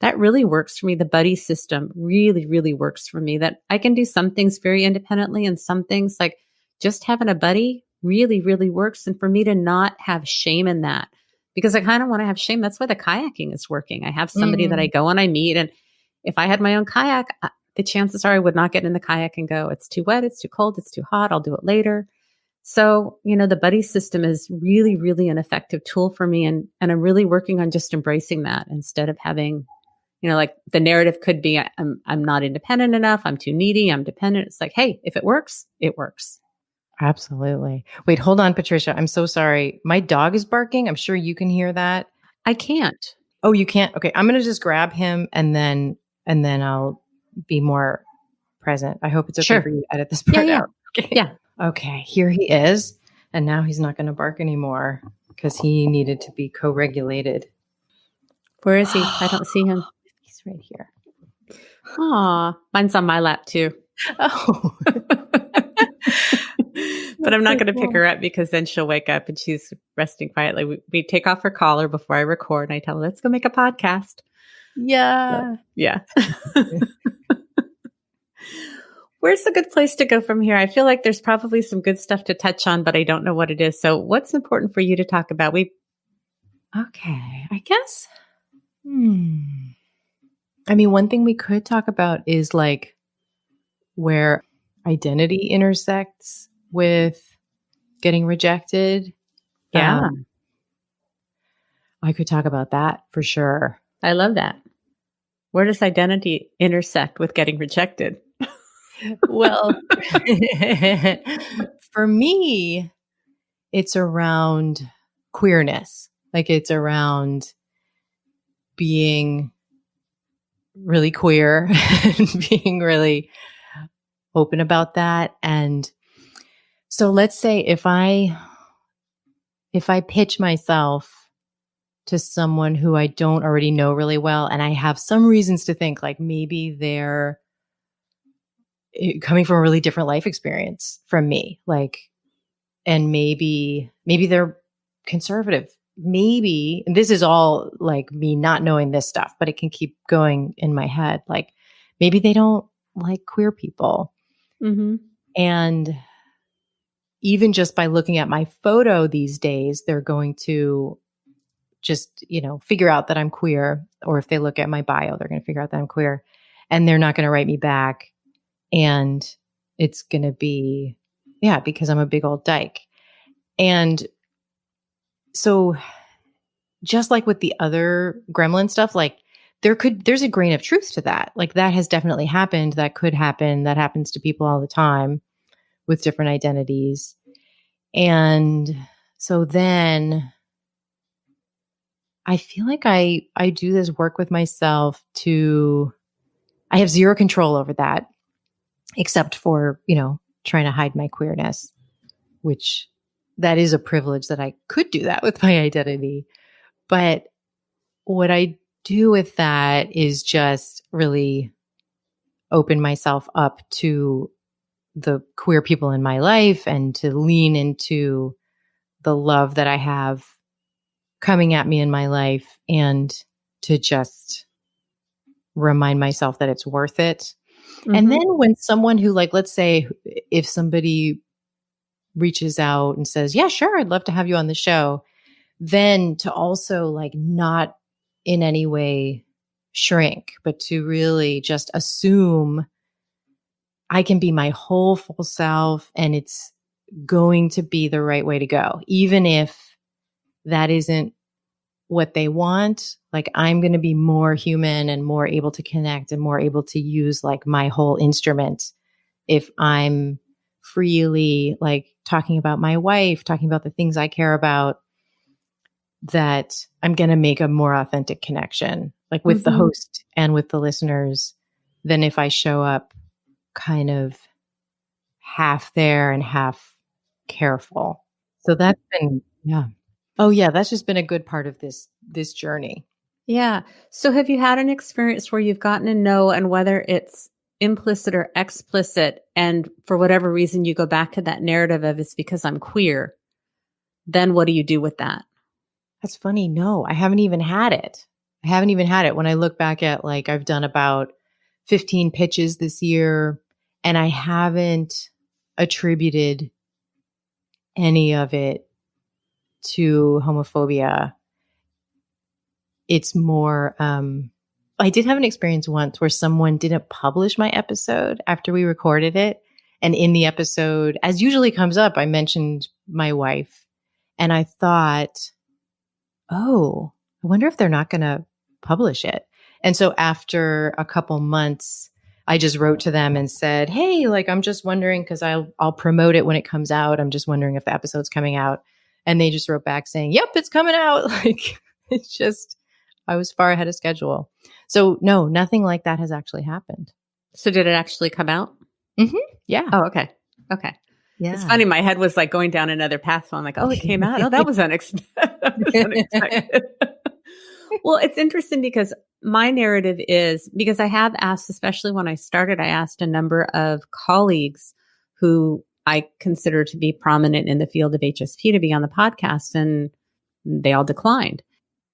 that really works for me. The buddy system really, really works for me, that I can do some things very independently and some things like just having a buddy really, really works. And for me to not have shame in that, because I kind of want to have shame. That's why the kayaking is working. I have somebody that I go and I meet. And if I had my own kayak, the chances are I would not get in the kayak and go, it's too wet, it's too cold, it's too hot, I'll do it later. So, the buddy system is really, really an effective tool for me. And I'm really working on just embracing that instead of having like the narrative could be, I'm not independent enough. I'm too needy. I'm dependent. It's like, hey, if it works, it works. Absolutely. Wait, hold on, Patricia. I'm so sorry. My dog is barking. I'm sure you can hear that. I can't. Oh, you can't? Okay. I'm going to just grab him and then I'll be more present. I hope it's okay Sure. for you to edit this part Yeah. out. Okay. Yeah. Okay. Here he is. And now he's not going to bark anymore because he needed to be co-regulated. Where is he? I don't see him. He's right here. Aw, mine's on my lap too. Oh. But I'm not going to pick her up because then she'll wake up and she's resting quietly. We take off her collar before I record and I tell her, let's go make a podcast. Yeah. Yeah. Where's a good place to go from here? I feel like there's probably some good stuff to touch on, but I don't know what it is. So what's important for you to talk about? Okay, I guess. I mean, one thing we could talk about is like where identity intersects with getting rejected. Yeah. I could talk about that for sure. I love that. Where does identity intersect with getting rejected? Well, for me, it's around queerness. Like it's around being really queer and being really open about that. And so let's say if I pitch myself to someone who I don't already know really well, and I have some reasons to think like maybe they're coming from a really different life experience from me, like, and maybe they're conservative. Maybe, and this is all like me not knowing this stuff, but it can keep going in my head. Like maybe they don't like queer people. Mm-hmm. And even just by looking at my photo these days, they're going to just, figure out that I'm queer. Or if they look at my bio, they're going to figure out that I'm queer and they're not going to write me back. And it's going to be, because I'm a big old dyke. And so just like with the other gremlin stuff, like there's a grain of truth to that. Like that has definitely happened. That could happen. That happens to people all the time with different identities. And so then I feel like I do this work with myself I have zero control over that, except for, trying to hide my queerness, which that is a privilege that I could do that with my identity. But what I do with that is just really open myself up to the queer people in my life and to lean into the love that I have coming at me in my life and to just remind myself that it's worth it. Mm-hmm. And then when someone who, like, let's say if somebody reaches out and says, yeah, sure, I'd love to have you on the show, then to also like not in any way shrink, but to really just assume I can be my whole full self and it's going to be the right way to go. Even if that isn't what they want, like I'm going to be more human and more able to connect and more able to use like my whole instrument if I'm freely like talking about my wife, talking about the things I care about, that I'm going to make a more authentic connection, like with the host and with the listeners, than if I show up kind of half there and half careful. So that's been, that's just been a good part of this journey. Yeah. So have you had an experience where you've gotten to know, and whether it's implicit or explicit, and for whatever reason you go back to that narrative of it's because I'm queer, then what do you do with that? That's funny. No, I haven't even had it. When I look back at, like, I've done about 15 pitches this year and I haven't attributed any of it to homophobia. It's more, I did have an experience once where someone didn't publish my episode after we recorded it. And in the episode, as usually comes up, I mentioned my wife. And I thought, oh, I wonder if they're not going to publish it. And so after a couple months, I just wrote to them and said, hey, like, I'm just wondering, because I'll promote it when it comes out. I'm just wondering if the episode's coming out. And they just wrote back saying, yep, it's coming out. Like, it's just, I was far ahead of schedule. So no, nothing like that has actually happened. So did it actually come out? Mm-hmm. Yeah. Oh, okay. Okay. Yeah. It's funny. My head was like going down another path. So I'm like, oh, it came out. Oh, that was unexpected. Well, it's interesting because my narrative is, because I have asked, especially when I started, I asked a number of colleagues who I consider to be prominent in the field of HSP to be on the podcast, and they all declined.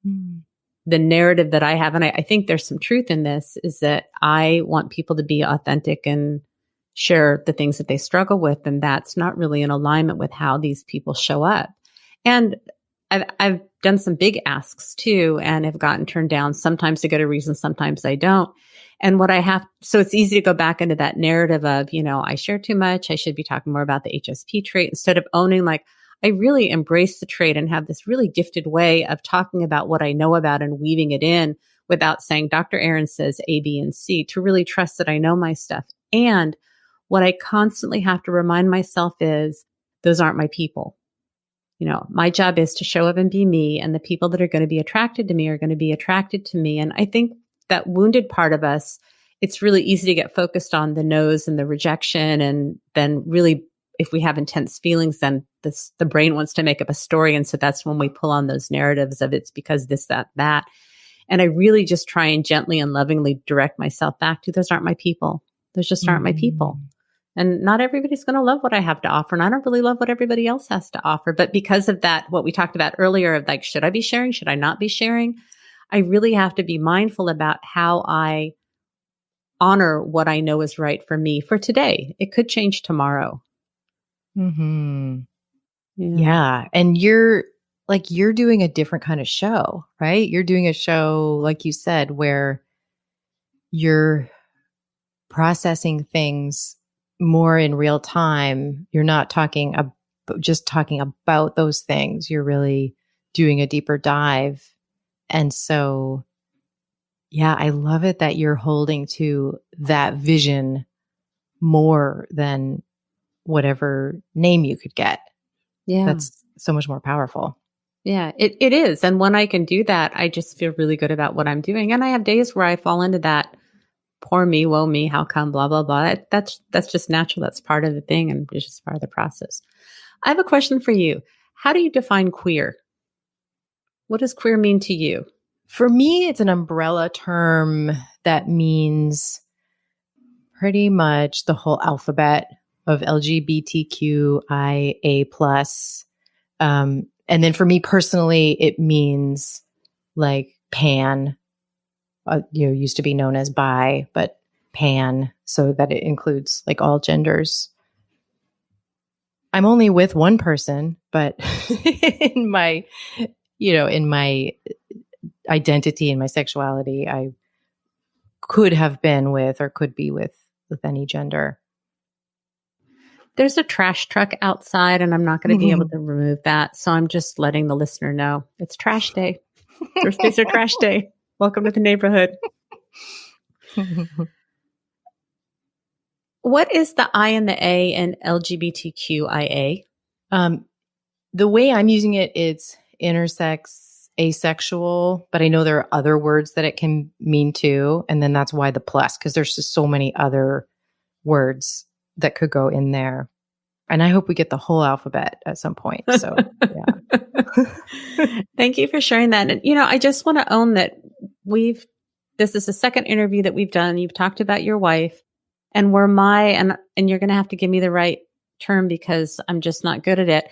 Mm. The narrative that I have, and I think there's some truth in this, is that I want people to be authentic and share the things that they struggle with. And that's not really in alignment with how these people show up. And I've done some big asks too, and have gotten turned down, sometimes to get a reason, sometimes I don't. And so it's easy to go back into that narrative of, I share too much. I should be talking more about the HSP trait instead of owning, like, I really embrace the trait and have this really gifted way of talking about what I know about and weaving it in without saying, Dr. Aaron says A, B, and C, to really trust that I know my stuff. And what I constantly have to remind myself is those aren't my people. My job is to show up and be me, and the people that are going to be attracted to me are going to be attracted to me. And I think that wounded part of us, it's really easy to get focused on the no's and the rejection. And then really, if we have intense feelings, then the brain wants to make up a story. And so that's when we pull on those narratives of it's because this, that, that. And I really just try and gently and lovingly direct myself back to, those aren't my people. Those just aren't my people. And not everybody's going to love what I have to offer. And I don't really love what everybody else has to offer. But because of that, what we talked about earlier of like, should I be sharing? Should I not be sharing? I really have to be mindful about how I honor what I know is right for me for today. It could change tomorrow. Mm-hmm. Yeah. And you're doing a different kind of show, right? You're doing a show, like you said, where you're processing things more in real time. You're not talking about those things. You're really doing a deeper dive. And so, yeah, I love it that you're holding to that vision more than whatever name you could get. Yeah. That's so much more powerful. Yeah, it is. And when I can do that, I just feel really good about what I'm doing. And I have days where I fall into that poor me, woe me, how come, blah, blah, blah. That's just natural. That's part of the thing. And it's just part of the process. I have a question for you. How do you define queer? What does queer mean to you? For me, it's an umbrella term that means pretty much the whole alphabet of LGBTQIA+. And then for me personally, it means like pan, used to be known as bi, but pan, so that it includes like all genders. I'm only with one person, but in my identity and my sexuality, I could have been with or could be with any gender. There's a trash truck outside, and I'm not going to be able to remove that. So I'm just letting the listener know it's trash day. Thursdays are trash day. Welcome to the neighborhood. What is the I and the A in LGBTQIA? The way I'm using it, it's intersex, asexual, but I know there are other words that it can mean too. And then that's why the plus, because there's just so many other words that could go in there. And I hope we get the whole alphabet at some point. So, yeah. Thank you for sharing that. And, I just want to own that this is the second interview that we've done. You've talked about your wife, and and you're going to have to give me the right term because I'm just not good at it.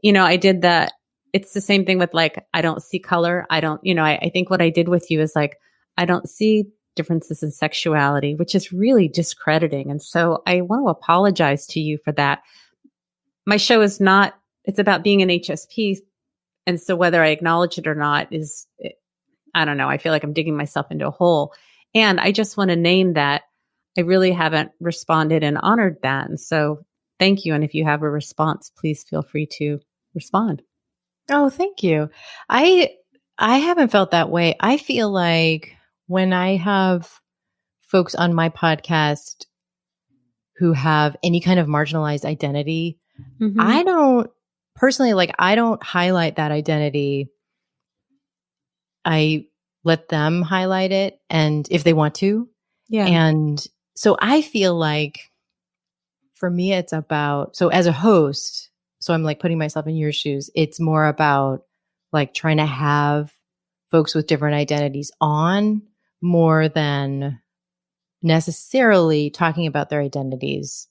I did that. It's the same thing with like, I don't see color. I don't, I think what I did with you is like, I don't see differences in sexuality, which is really discrediting. And so I want to apologize to you for that. My show it's about being an HSP. And so whether I acknowledge it or not I don't know. I feel like I'm digging myself into a hole. And I just want to name that I really haven't responded and honored that. And so thank you. And if you have a response, please feel free to respond. Oh, thank you. I haven't felt that way. I feel like when I have folks on my podcast who have any kind of marginalized identity, I don't personally, I don't highlight that identity. I let them highlight it, and if they want to. Yeah. And so I feel like for me, it's about, so as a host, so I'm like putting myself in your shoes, it's more about like trying to have folks with different identities on more than necessarily talking about their identities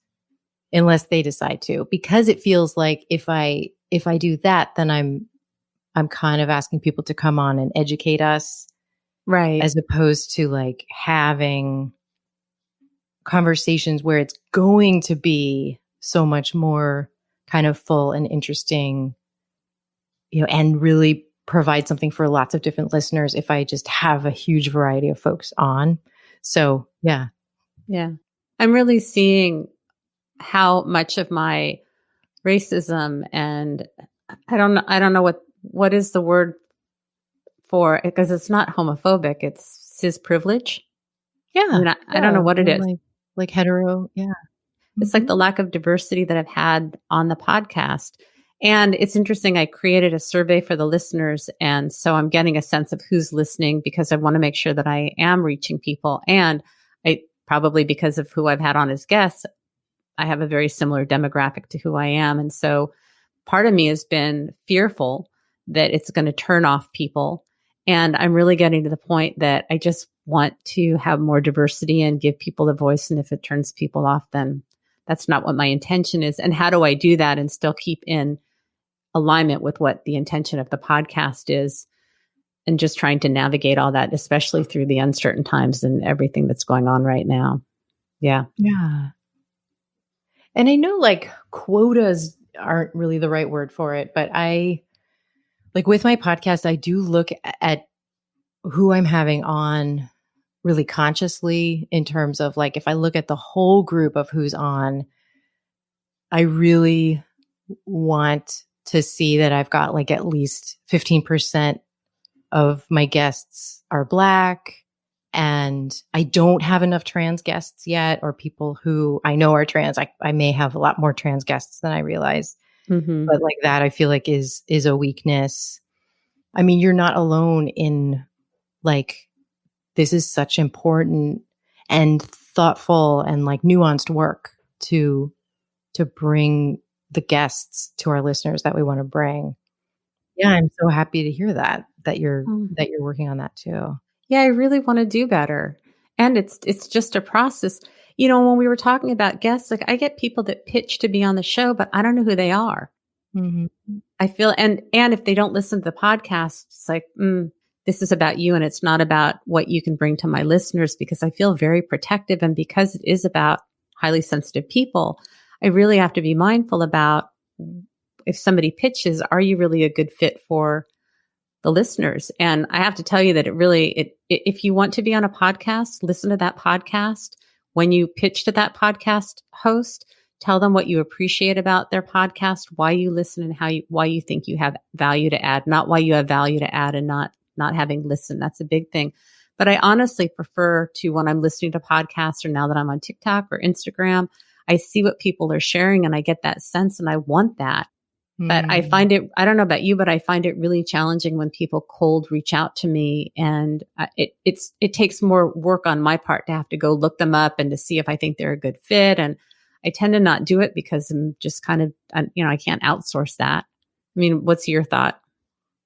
unless they decide to, because it feels like if I do that, then I'm kind of asking people to come on and educate us, Right. as opposed to like having conversations where it's going to be so much more kind of full and interesting, and really provide something for lots of different listeners if I just have a huge variety of folks on. So, yeah. Yeah. I'm really seeing how much of my racism and I don't know what is the word for, because it's not homophobic, it's cis privilege. Yeah. I mean, I don't know what it is. Like hetero. Yeah. It's like the lack of diversity that I've had on the podcast. And it's interesting. I created a survey for the listeners. And so I'm getting a sense of who's listening because I want to make sure that I am reaching people. And I probably because of who I've had on as guests, I have a very similar demographic to who I am. And so part of me has been fearful that it's going to turn off people. And I'm really getting to the point that I just want to have more diversity and give people a voice. And if it turns people off, then that's not what my intention is. And how do I do that and still keep in alignment with what the intention of the podcast is? And just trying to navigate all that, especially through the uncertain times and everything that's going on right now. Yeah. Yeah. And I know like quotas aren't really the right word for it, but with my podcast, I do look at who I'm having on really consciously in terms of like, if I look at the whole group of who's on, I really want to see that I've got like at least 15% of my guests are Black. And I don't have enough trans guests yet, or people who I know are trans. I may have a lot more trans guests than I realize. Mm-hmm. But like that, I feel like is a weakness. I mean, you're not alone in like, this is such important and thoughtful and like nuanced work to bring the guests to our listeners that we want to bring. Yeah, I'm so happy to hear that you're working on that too. Yeah, I really want to do better. And it's just a process. When we were talking about guests, like I get people that pitch to be on the show, but I don't know who they are. Mm-hmm. I feel, and if they don't listen to the podcast, it's like, this is about you and it's not about what you can bring to my listeners, because I feel very protective. And because it is about highly sensitive people, I really have to be mindful about if somebody pitches, are you really a good fit for the listeners? And I have to tell you that if you want to be on a podcast, listen to that podcast. When you pitch to that podcast host, tell them what you appreciate about their podcast, why you listen, and why you think you have value to add, not why you have value to add and not having listened. That's a big thing. But I honestly prefer to, when I'm listening to podcasts or now that I'm on TikTok or Instagram, I see what people are sharing and I get that sense and I want that. But I find it, I don't know about you, but I find it really challenging when people cold reach out to me, and it takes more work on my part to have to go look them up and to see if I think they're a good fit. And I tend to not do it because I'm just kind of, I can't outsource that. I mean, what's your thought?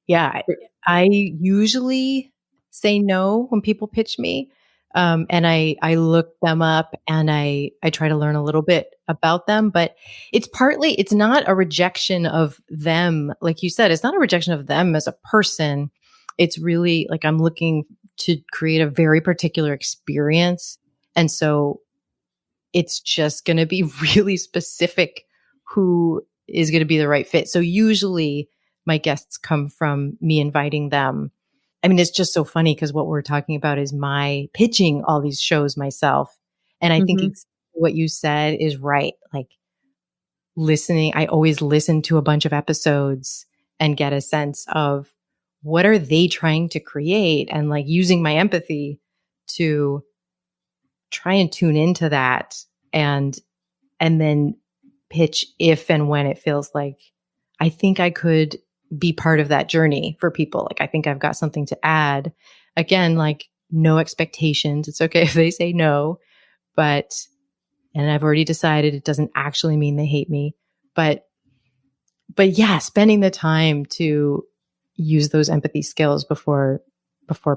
Yeah, I usually say no when people pitch me. And I look them up and I try to learn a little bit about them, but it's not a rejection of them. Like you said, it's not a rejection of them as a person. It's really like, I'm looking to create a very particular experience. And so it's just going to be really specific who is going to be the right fit. So usually my guests come from me inviting them. I mean, it's just so funny because what we're talking about is my pitching all these shows myself. And I think what you said is right. Like listening, I always listen to a bunch of episodes and get a sense of what are they trying to create, and like using my empathy to try and tune into that and then pitch if and when it feels like I think I could be part of that journey for people. Like, I think I've got something to add. Again, like, no expectations. It's okay if they say no, and I've already decided it doesn't actually mean they hate me. But yeah, spending the time to use those empathy skills before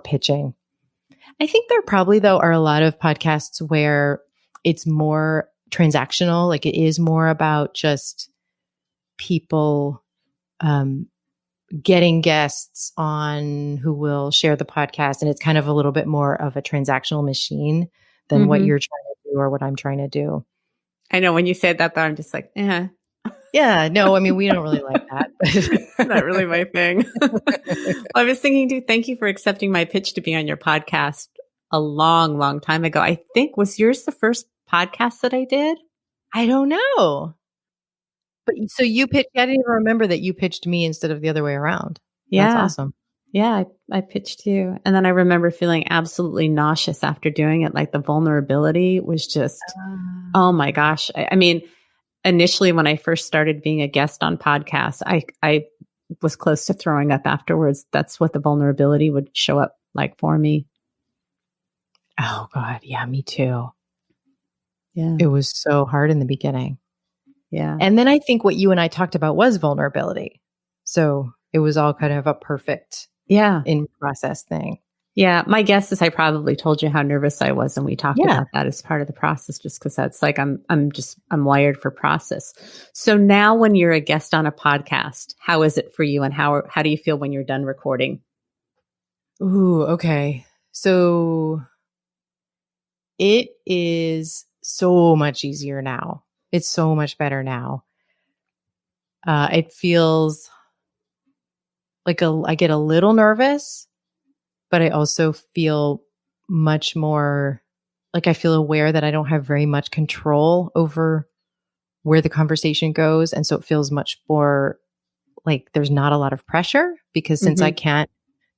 pitching. I think there probably, though, are a lot of podcasts where it's more transactional. Like, it is more about just people getting guests on who will share the podcast. And it's kind of a little bit more of a transactional machine than what you're trying to do or what I'm trying to do. I know when you said that, though, I'm just like, eh. Yeah, no, I mean, we don't really like that. Not really my thing. Well, I was thinking, too, thank you for accepting my pitch to be on your podcast a long, long time ago. I think, was yours the first podcast that I did? I don't know. But so you pitched, I didn't even remember that you pitched me instead of the other way around. Yeah. That's awesome. Yeah, I pitched you. And then I remember feeling absolutely nauseous after doing it. Like, the vulnerability was just, oh my gosh. I mean, initially when I first started being a guest on podcasts, I was close to throwing up afterwards. That's what the vulnerability would show up like for me. Oh God. Yeah, me too. Yeah. It was so hard in the beginning. Yeah. And then I think what you and I talked about was vulnerability. So it was all kind of a perfect in process thing. Yeah. My guess is I probably told you how nervous I was, and we talked about that as part of the process, just because that's like, I'm wired for process. So now when you're a guest on a podcast, how is it for you, and how do you feel when you're done recording? Ooh, okay. So it is so much easier now. It's so much better now. It feels like I get a little nervous, but I also feel much more like I feel aware that I don't have very much control over where the conversation goes. And so it feels much more like there's not a lot of pressure, because since I can't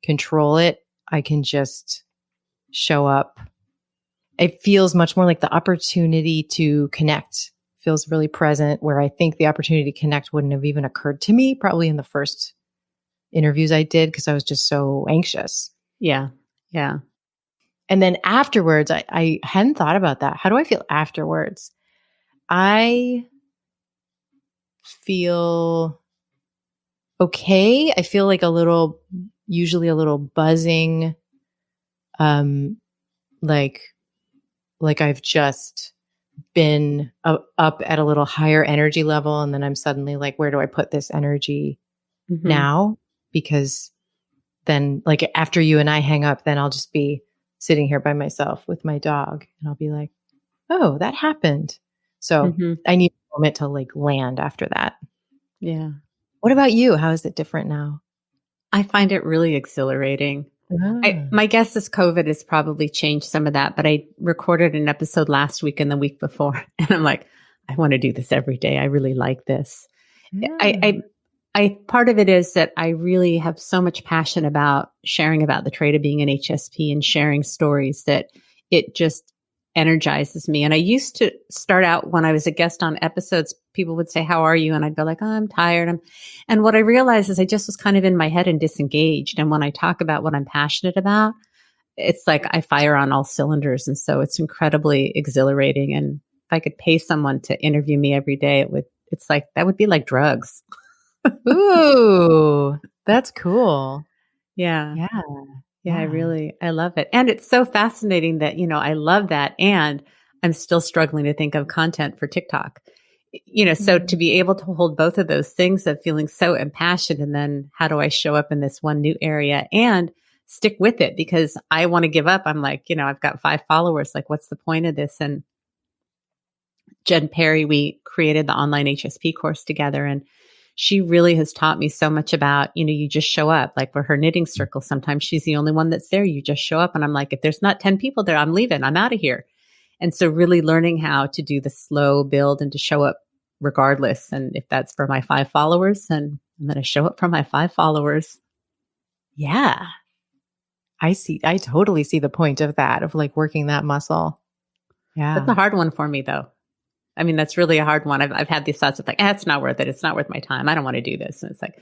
control it, I can just show up. It feels much more like the opportunity to connect feels really present, where I think the opportunity to connect wouldn't have even occurred to me probably in the first interviews I did, because I was just so anxious. Yeah. Yeah. And then afterwards, I hadn't thought about that. How do I feel afterwards? I feel okay. I feel like usually a little buzzing, like I've just been up at a little higher energy level. And then I'm suddenly like, where do I put this energy now? Because then, like, after you and I hang up, then I'll just be sitting here by myself with my dog, and I'll be like, oh, that happened. So I need a moment to like land after that. Yeah. What about you? How is it different now? I find it really exhilarating. My guess is COVID has probably changed some of that, but I recorded an episode last week and the week before, and I'm like, I want to do this every day. I really like this. I part of it is that I really have so much passion about sharing about the trait of being an HSP and sharing stories that it just energizes me. And I used to start out when I was a guest on episodes, people would say, how are you? And I'd go like, oh, I'm tired. And what I realized is I just was kind of in my head and disengaged. And when I talk about what I'm passionate about, it's like I fire on all cylinders. And so it's incredibly exhilarating. And if I could pay someone to interview me every day, it's like, that would be like drugs. Ooh, that's cool. Yeah. I love it. And it's so fascinating that, I love that. And I'm still struggling to think of content for TikTok, so to be able to hold both of those things of feeling so impassioned, and then how do I show up in this one new area and stick with it, because I want to give up. I'm like, I've got 5 followers. Like, what's the point of this? And Jen Perry, we created the online HSP course together, and she really has taught me so much about, you just show up. Like, for her knitting circle, sometimes she's the only one that's there. You just show up. And I'm like, if there's not 10 people there, I'm leaving. I'm out of here. And so really learning how to do the slow build and to show up regardless. And if that's for my 5 followers, then I'm going to show up for my 5 followers. Yeah. I totally see the point of that, of like working that muscle. That's a Yeah. hard one for me though. I mean, that's really a hard one. I've had these thoughts of like, it's not worth it. It's not worth my time. I don't want to do this. And it's like,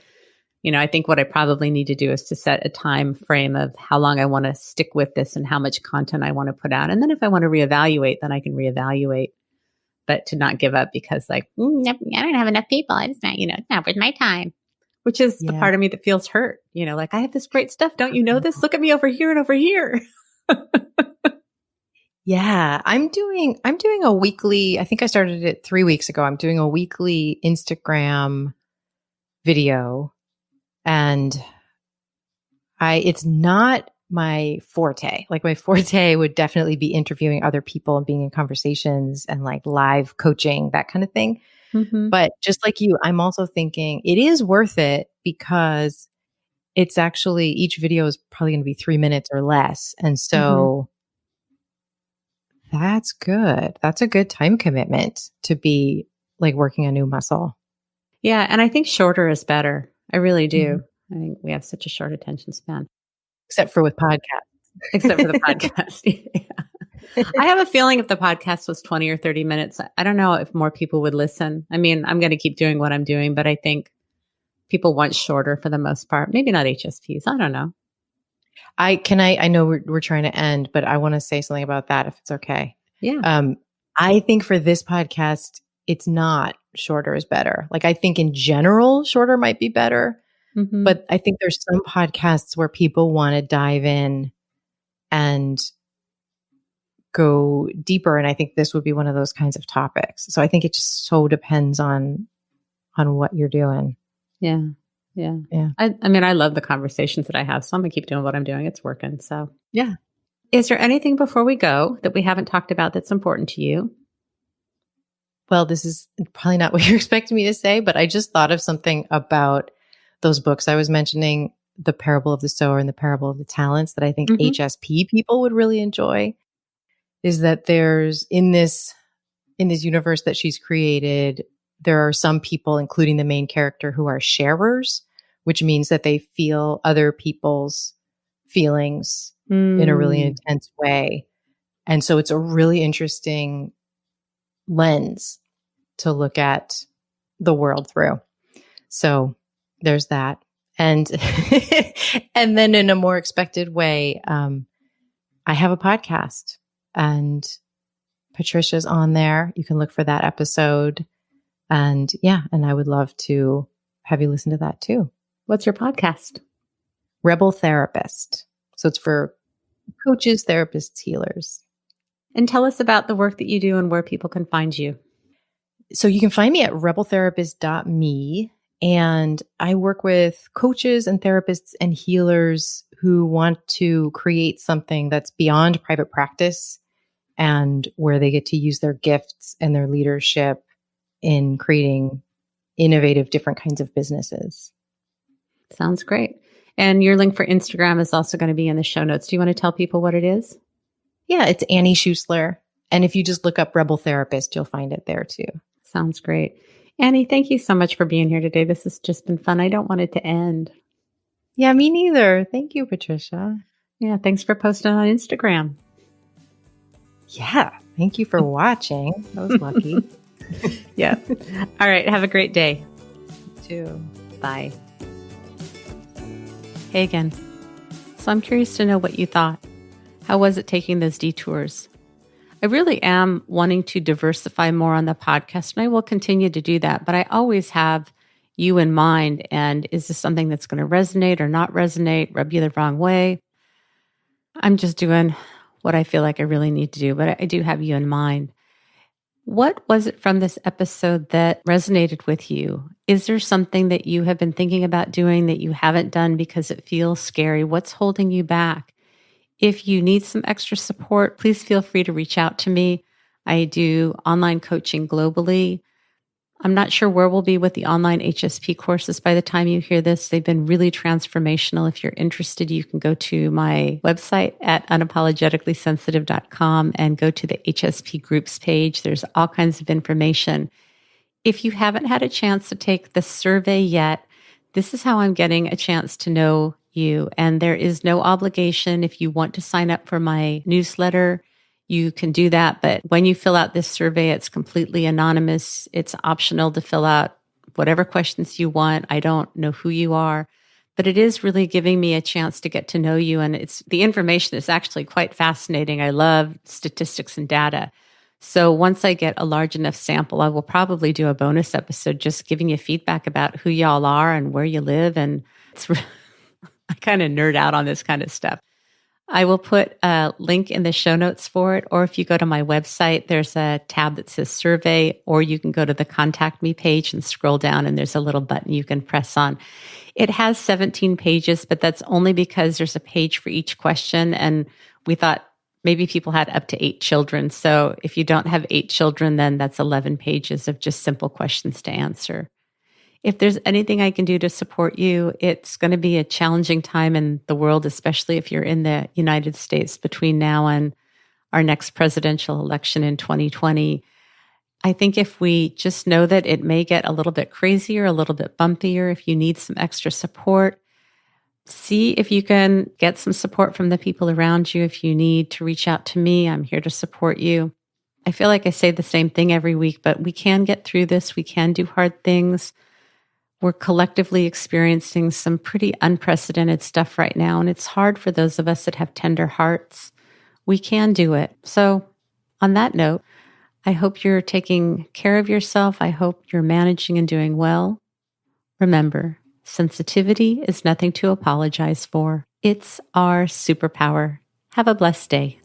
I think what I probably need to do is to set a time frame of how long I want to stick with this and how much content I want to put out. And then if I want to reevaluate, then I can reevaluate, but to not give up because like, I don't have enough people. It's not, it's not worth my time, which is the part of me that feels hurt. Like I have this great stuff. Don't you know this? Look at me over here and over here. Yeah, I'm doing a weekly, I think I started it 3 weeks ago. I'm doing a weekly Instagram video, and it's not my forte. Like my forte would definitely be interviewing other people and being in conversations and like live coaching, that kind of thing. Mm-hmm. But just like you, I'm also thinking it is worth it because it's actually, each video is probably going to be 3 minutes or less. And so that's good. That's a good time commitment to be like working a new muscle. Yeah. And I think shorter is better. I really do. I think we have such a short attention span. Except for with podcasts. Except for the podcast. Yeah. I have a feeling if the podcast was 20 or 30 minutes, I don't know if more people would listen. I mean, I'm going to keep doing what I'm doing, but I think people want shorter for the most part. Maybe not HSPs. I don't know. I know we're trying to end, but I want to say something about that if it's okay. Yeah. I think for this podcast, it's not shorter is better. Like I think in general, shorter might be better. Mm-hmm. But I think there's some podcasts where people want to dive in and go deeper. And I think this would be one of those kinds of topics. So I think it just so depends on what you're doing. Yeah. Yeah. Yeah. I mean, I love the conversations that I have. So I'm going to keep doing what I'm doing. It's working. So yeah. Is there anything before we go that we haven't talked about that's important to you? Well, this is probably not what you're expecting me to say, but I just thought of something about those books I was mentioning, The Parable of the Sower and The Parable of the Talents, that I think HSP people would really enjoy. Is that there's in this universe that she's created, there are some people, including the main character, who are sharers, which means that they feel other people's feelings in a really intense way. And so it's a really interesting lens to look at the world through. So there's that. And and then in a more expected way, I have a podcast, and Patricia's on there. You can look for that episode. And and I would love to have you listen to that too. What's your podcast? Rebel Therapist. So it's for coaches, therapists, healers. And tell us about the work that you do and where people can find you. So you can find me at rebeltherapist.me. And I work with coaches and therapists and healers who want to create something that's beyond private practice and where they get to use their gifts and their leadership in creating innovative, different kinds of businesses. Sounds great. And your link for Instagram is also going to be in the show notes. Do you want to tell people what it is? Yeah, it's Annie Schuessler. And if you just look up Rebel Therapist, you'll find it there too. Sounds great. Annie, thank you so much for being here today. This has just been fun. I don't want it to end. Yeah, me neither. Thank you, Patricia. Yeah, thanks for posting on Instagram. Yeah, thank you for watching. That was lucky. Yeah. All right. Have a great day. You too. Bye. Hey again. So I'm curious to know what you thought. How was it taking those detours? I really am wanting to diversify more on the podcast, and I will continue to do that. But I always have you in mind. And is this something that's going to resonate or not resonate, rub you the wrong way? I'm just doing what I feel like I really need to do, but I do have you in mind. What was it from this episode that resonated with you? Is there something that you have been thinking about doing that you haven't done because it feels scary? What's holding you back? If you need some extra support, please feel free to reach out to me. I do online coaching globally. I'm not sure where we'll be with the online HSP courses by the time you hear this. They've been really transformational. If you're interested, you can go to my website at unapologeticallysensitive.com and go to the HSP groups page. There's all kinds of information. If you haven't had a chance to take the survey yet, this is how I'm getting a chance to know you. And there is no obligation. If you want to sign up for my newsletter, you can do that. But when you fill out this survey, it's completely anonymous. It's optional to fill out whatever questions you want. I don't know who you are, but it is really giving me a chance to get to know you. And the information is actually quite fascinating. I love statistics and data. So once I get a large enough sample, I will probably do a bonus episode just giving you feedback about who y'all are and where you live. And I kind of nerd out on this kind of stuff. I will put a link in the show notes for it. Or if you go to my website, there's a tab that says survey, or you can go to the contact me page and scroll down and there's a little button you can press on. It has 17 pages, but that's only because there's a page for each question. And we thought maybe people had up to 8 children. So if you don't have 8 children, then that's 11 pages of just simple questions to answer. If there's anything I can do to support you, it's going to be a challenging time in the world, especially if you're in the United States between now and our next presidential election in 2020. I think if we just know that it may get a little bit crazier, a little bit bumpier, if you need some extra support, see if you can get some support from the people around you. If you need to reach out to me, I'm here to support you. I feel like I say the same thing every week, but we can get through this. We can do hard things. We're collectively experiencing some pretty unprecedented stuff right now, and it's hard for those of us that have tender hearts. We can do it. So on that note, I hope you're taking care of yourself. I hope you're managing and doing well. Remember, sensitivity is nothing to apologize for. It's our superpower. Have a blessed day.